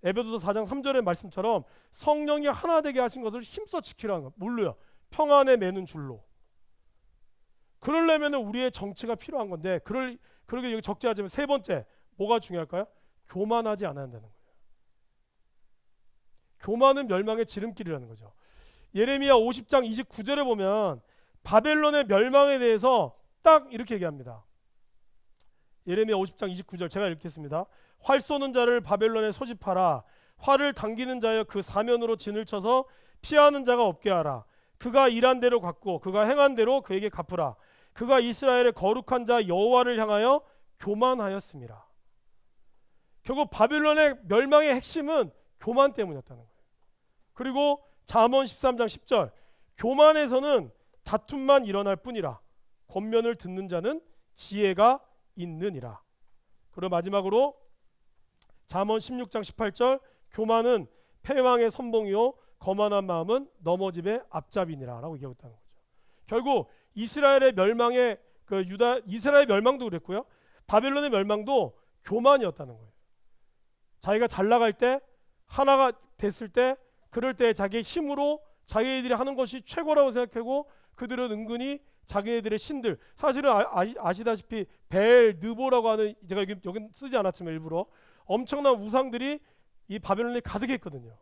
에베소서 4장 3절의 말씀처럼 성령이 하나 되게 하신 것을 힘써 지키라는 거. 뭘로요? 평안에 매는 줄로. 그러려면 우리의 정치가 필요한 건데 그러게 여기 적지 않지만 세 번째 뭐가 중요할까요? 교만하지 않아야 한다는 거예요. 교만은 멸망의 지름길이라는 거죠. 예레미야 50장 29절에 보면 바벨론의 멸망에 대해서 딱 이렇게 얘기합니다. 예레미야 50장 29절 제가 읽겠습니다. 활 쏘는 자를 바벨론에 소집하라. 활을 당기는 자여 그 사면으로 진을 쳐서 피하는 자가 없게 하라. 그가 일한 대로 갚고 그가 행한 대로 그에게 갚으라. 그가 이스라엘의 거룩한 자 여호와를 향하여 교만하였습니다. 결국 바벨론의 멸망의 핵심은 교만 때문이었다는 거예요. 그리고 잠언 13장 10절 교만에서는 다툼만 일어날 뿐이라 권면을 듣는 자는 지혜가 있느니라. 그리고 마지막으로 잠언 16장 18절 교만은 패왕의 선봉이요 거만한 마음은 넘어짐의 앞잡이니라 라고 얘기하고 있다는 거죠. 결국 이스라엘의 멸망의 이스라엘 멸망도 그랬고요. 바벨론의 멸망도 교만이었다는 거예요. 자기가 잘 나갈 때 하나가 됐을 때 그럴 때 자기의 힘으로 자기들이 하는 것이 최고라고 생각하고 그들은 은근히 자기네들의 신들 사실은 아시다시피 벨, 느보라고 하는 제가 여기 쓰지 않았지만 일부러 엄청난 우상들이 이 바벨론에 가득했거든요.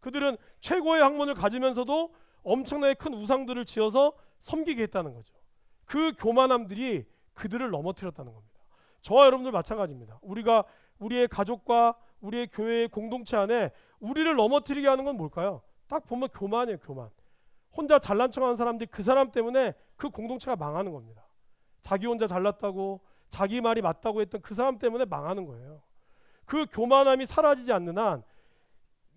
그들은 최고의 학문을 가지면서도 엄청나게 큰 우상들을 지어서 섬기게 했다는 거죠. 그 교만함들이 그들을 넘어뜨렸다는 겁니다. 저와 여러분들 마찬가지입니다. 우리가 우리의 가족과 우리의 교회의 공동체 안에 우리를 넘어뜨리게 하는 건 뭘까요? 딱 보면 교만이에요. 교만. 혼자 잘난 척하는 사람들이 그 사람 때문에 그 공동체가 망하는 겁니다. 자기 혼자 잘났다고 자기 말이 맞다고 했던 그 사람 때문에 망하는 거예요. 그 교만함이 사라지지 않는 한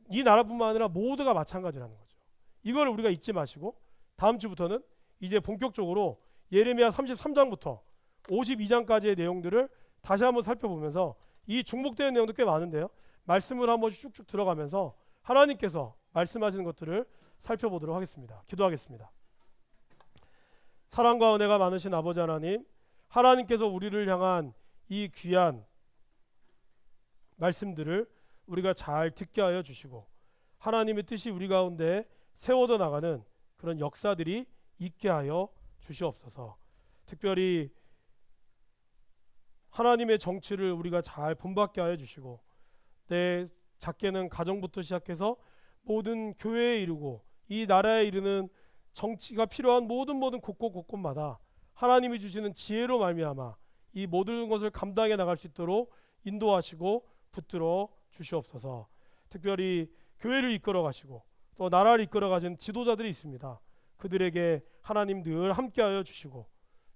이 나라뿐만 아니라 모두가 마찬가지라는 거죠. 이걸 우리가 잊지 마시고 다음 주부터는 이제 본격적으로 예레미야 33장부터 52장까지의 내용들을 다시 한번 살펴보면서 이 중복되는 내용도 꽤 많은데요. 말씀을 한번 쭉쭉 들어가면서 하나님께서 말씀하시는 것들을 살펴보도록 하겠습니다. 기도하겠습니다. 사랑과 은혜가 많으신 아버지 하나님, 하나님께서 우리를 향한 이 귀한 말씀들을 우리가 잘 듣게 하여 주시고 하나님의 뜻이 우리 가운데 세워져 나가는 그런 역사들이 있게 하여 주시옵소서. 특별히 하나님의 정치를 우리가 잘 본받게 하여 주시고 내 작게는 가정부터 시작해서 모든 교회에 이르고 이 나라에 이르는 정치가 필요한 모든 곳곳마다 하나님이 주시는 지혜로 말미암아 이 모든 것을 감당해 나갈 수 있도록 인도하시고 붙들어 주시옵소서. 특별히 교회를 이끌어 가시고 또 나라를 이끌어 가시는 지도자들이 있습니다. 그들에게 하나님 늘 함께하여 주시고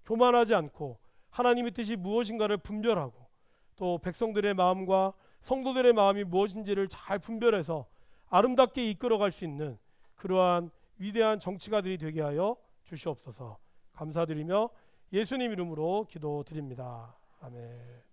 교만하지 않고 하나님의 뜻이 무엇인가를 분별하고 또 백성들의 마음과 성도들의 마음이 무엇인지를 잘 분별해서 아름답게 이끌어갈 수 있는 그러한 위대한 정치가들이 되게 하여 주시옵소서. 감사드리며 예수님 이름으로 기도드립니다. 아멘.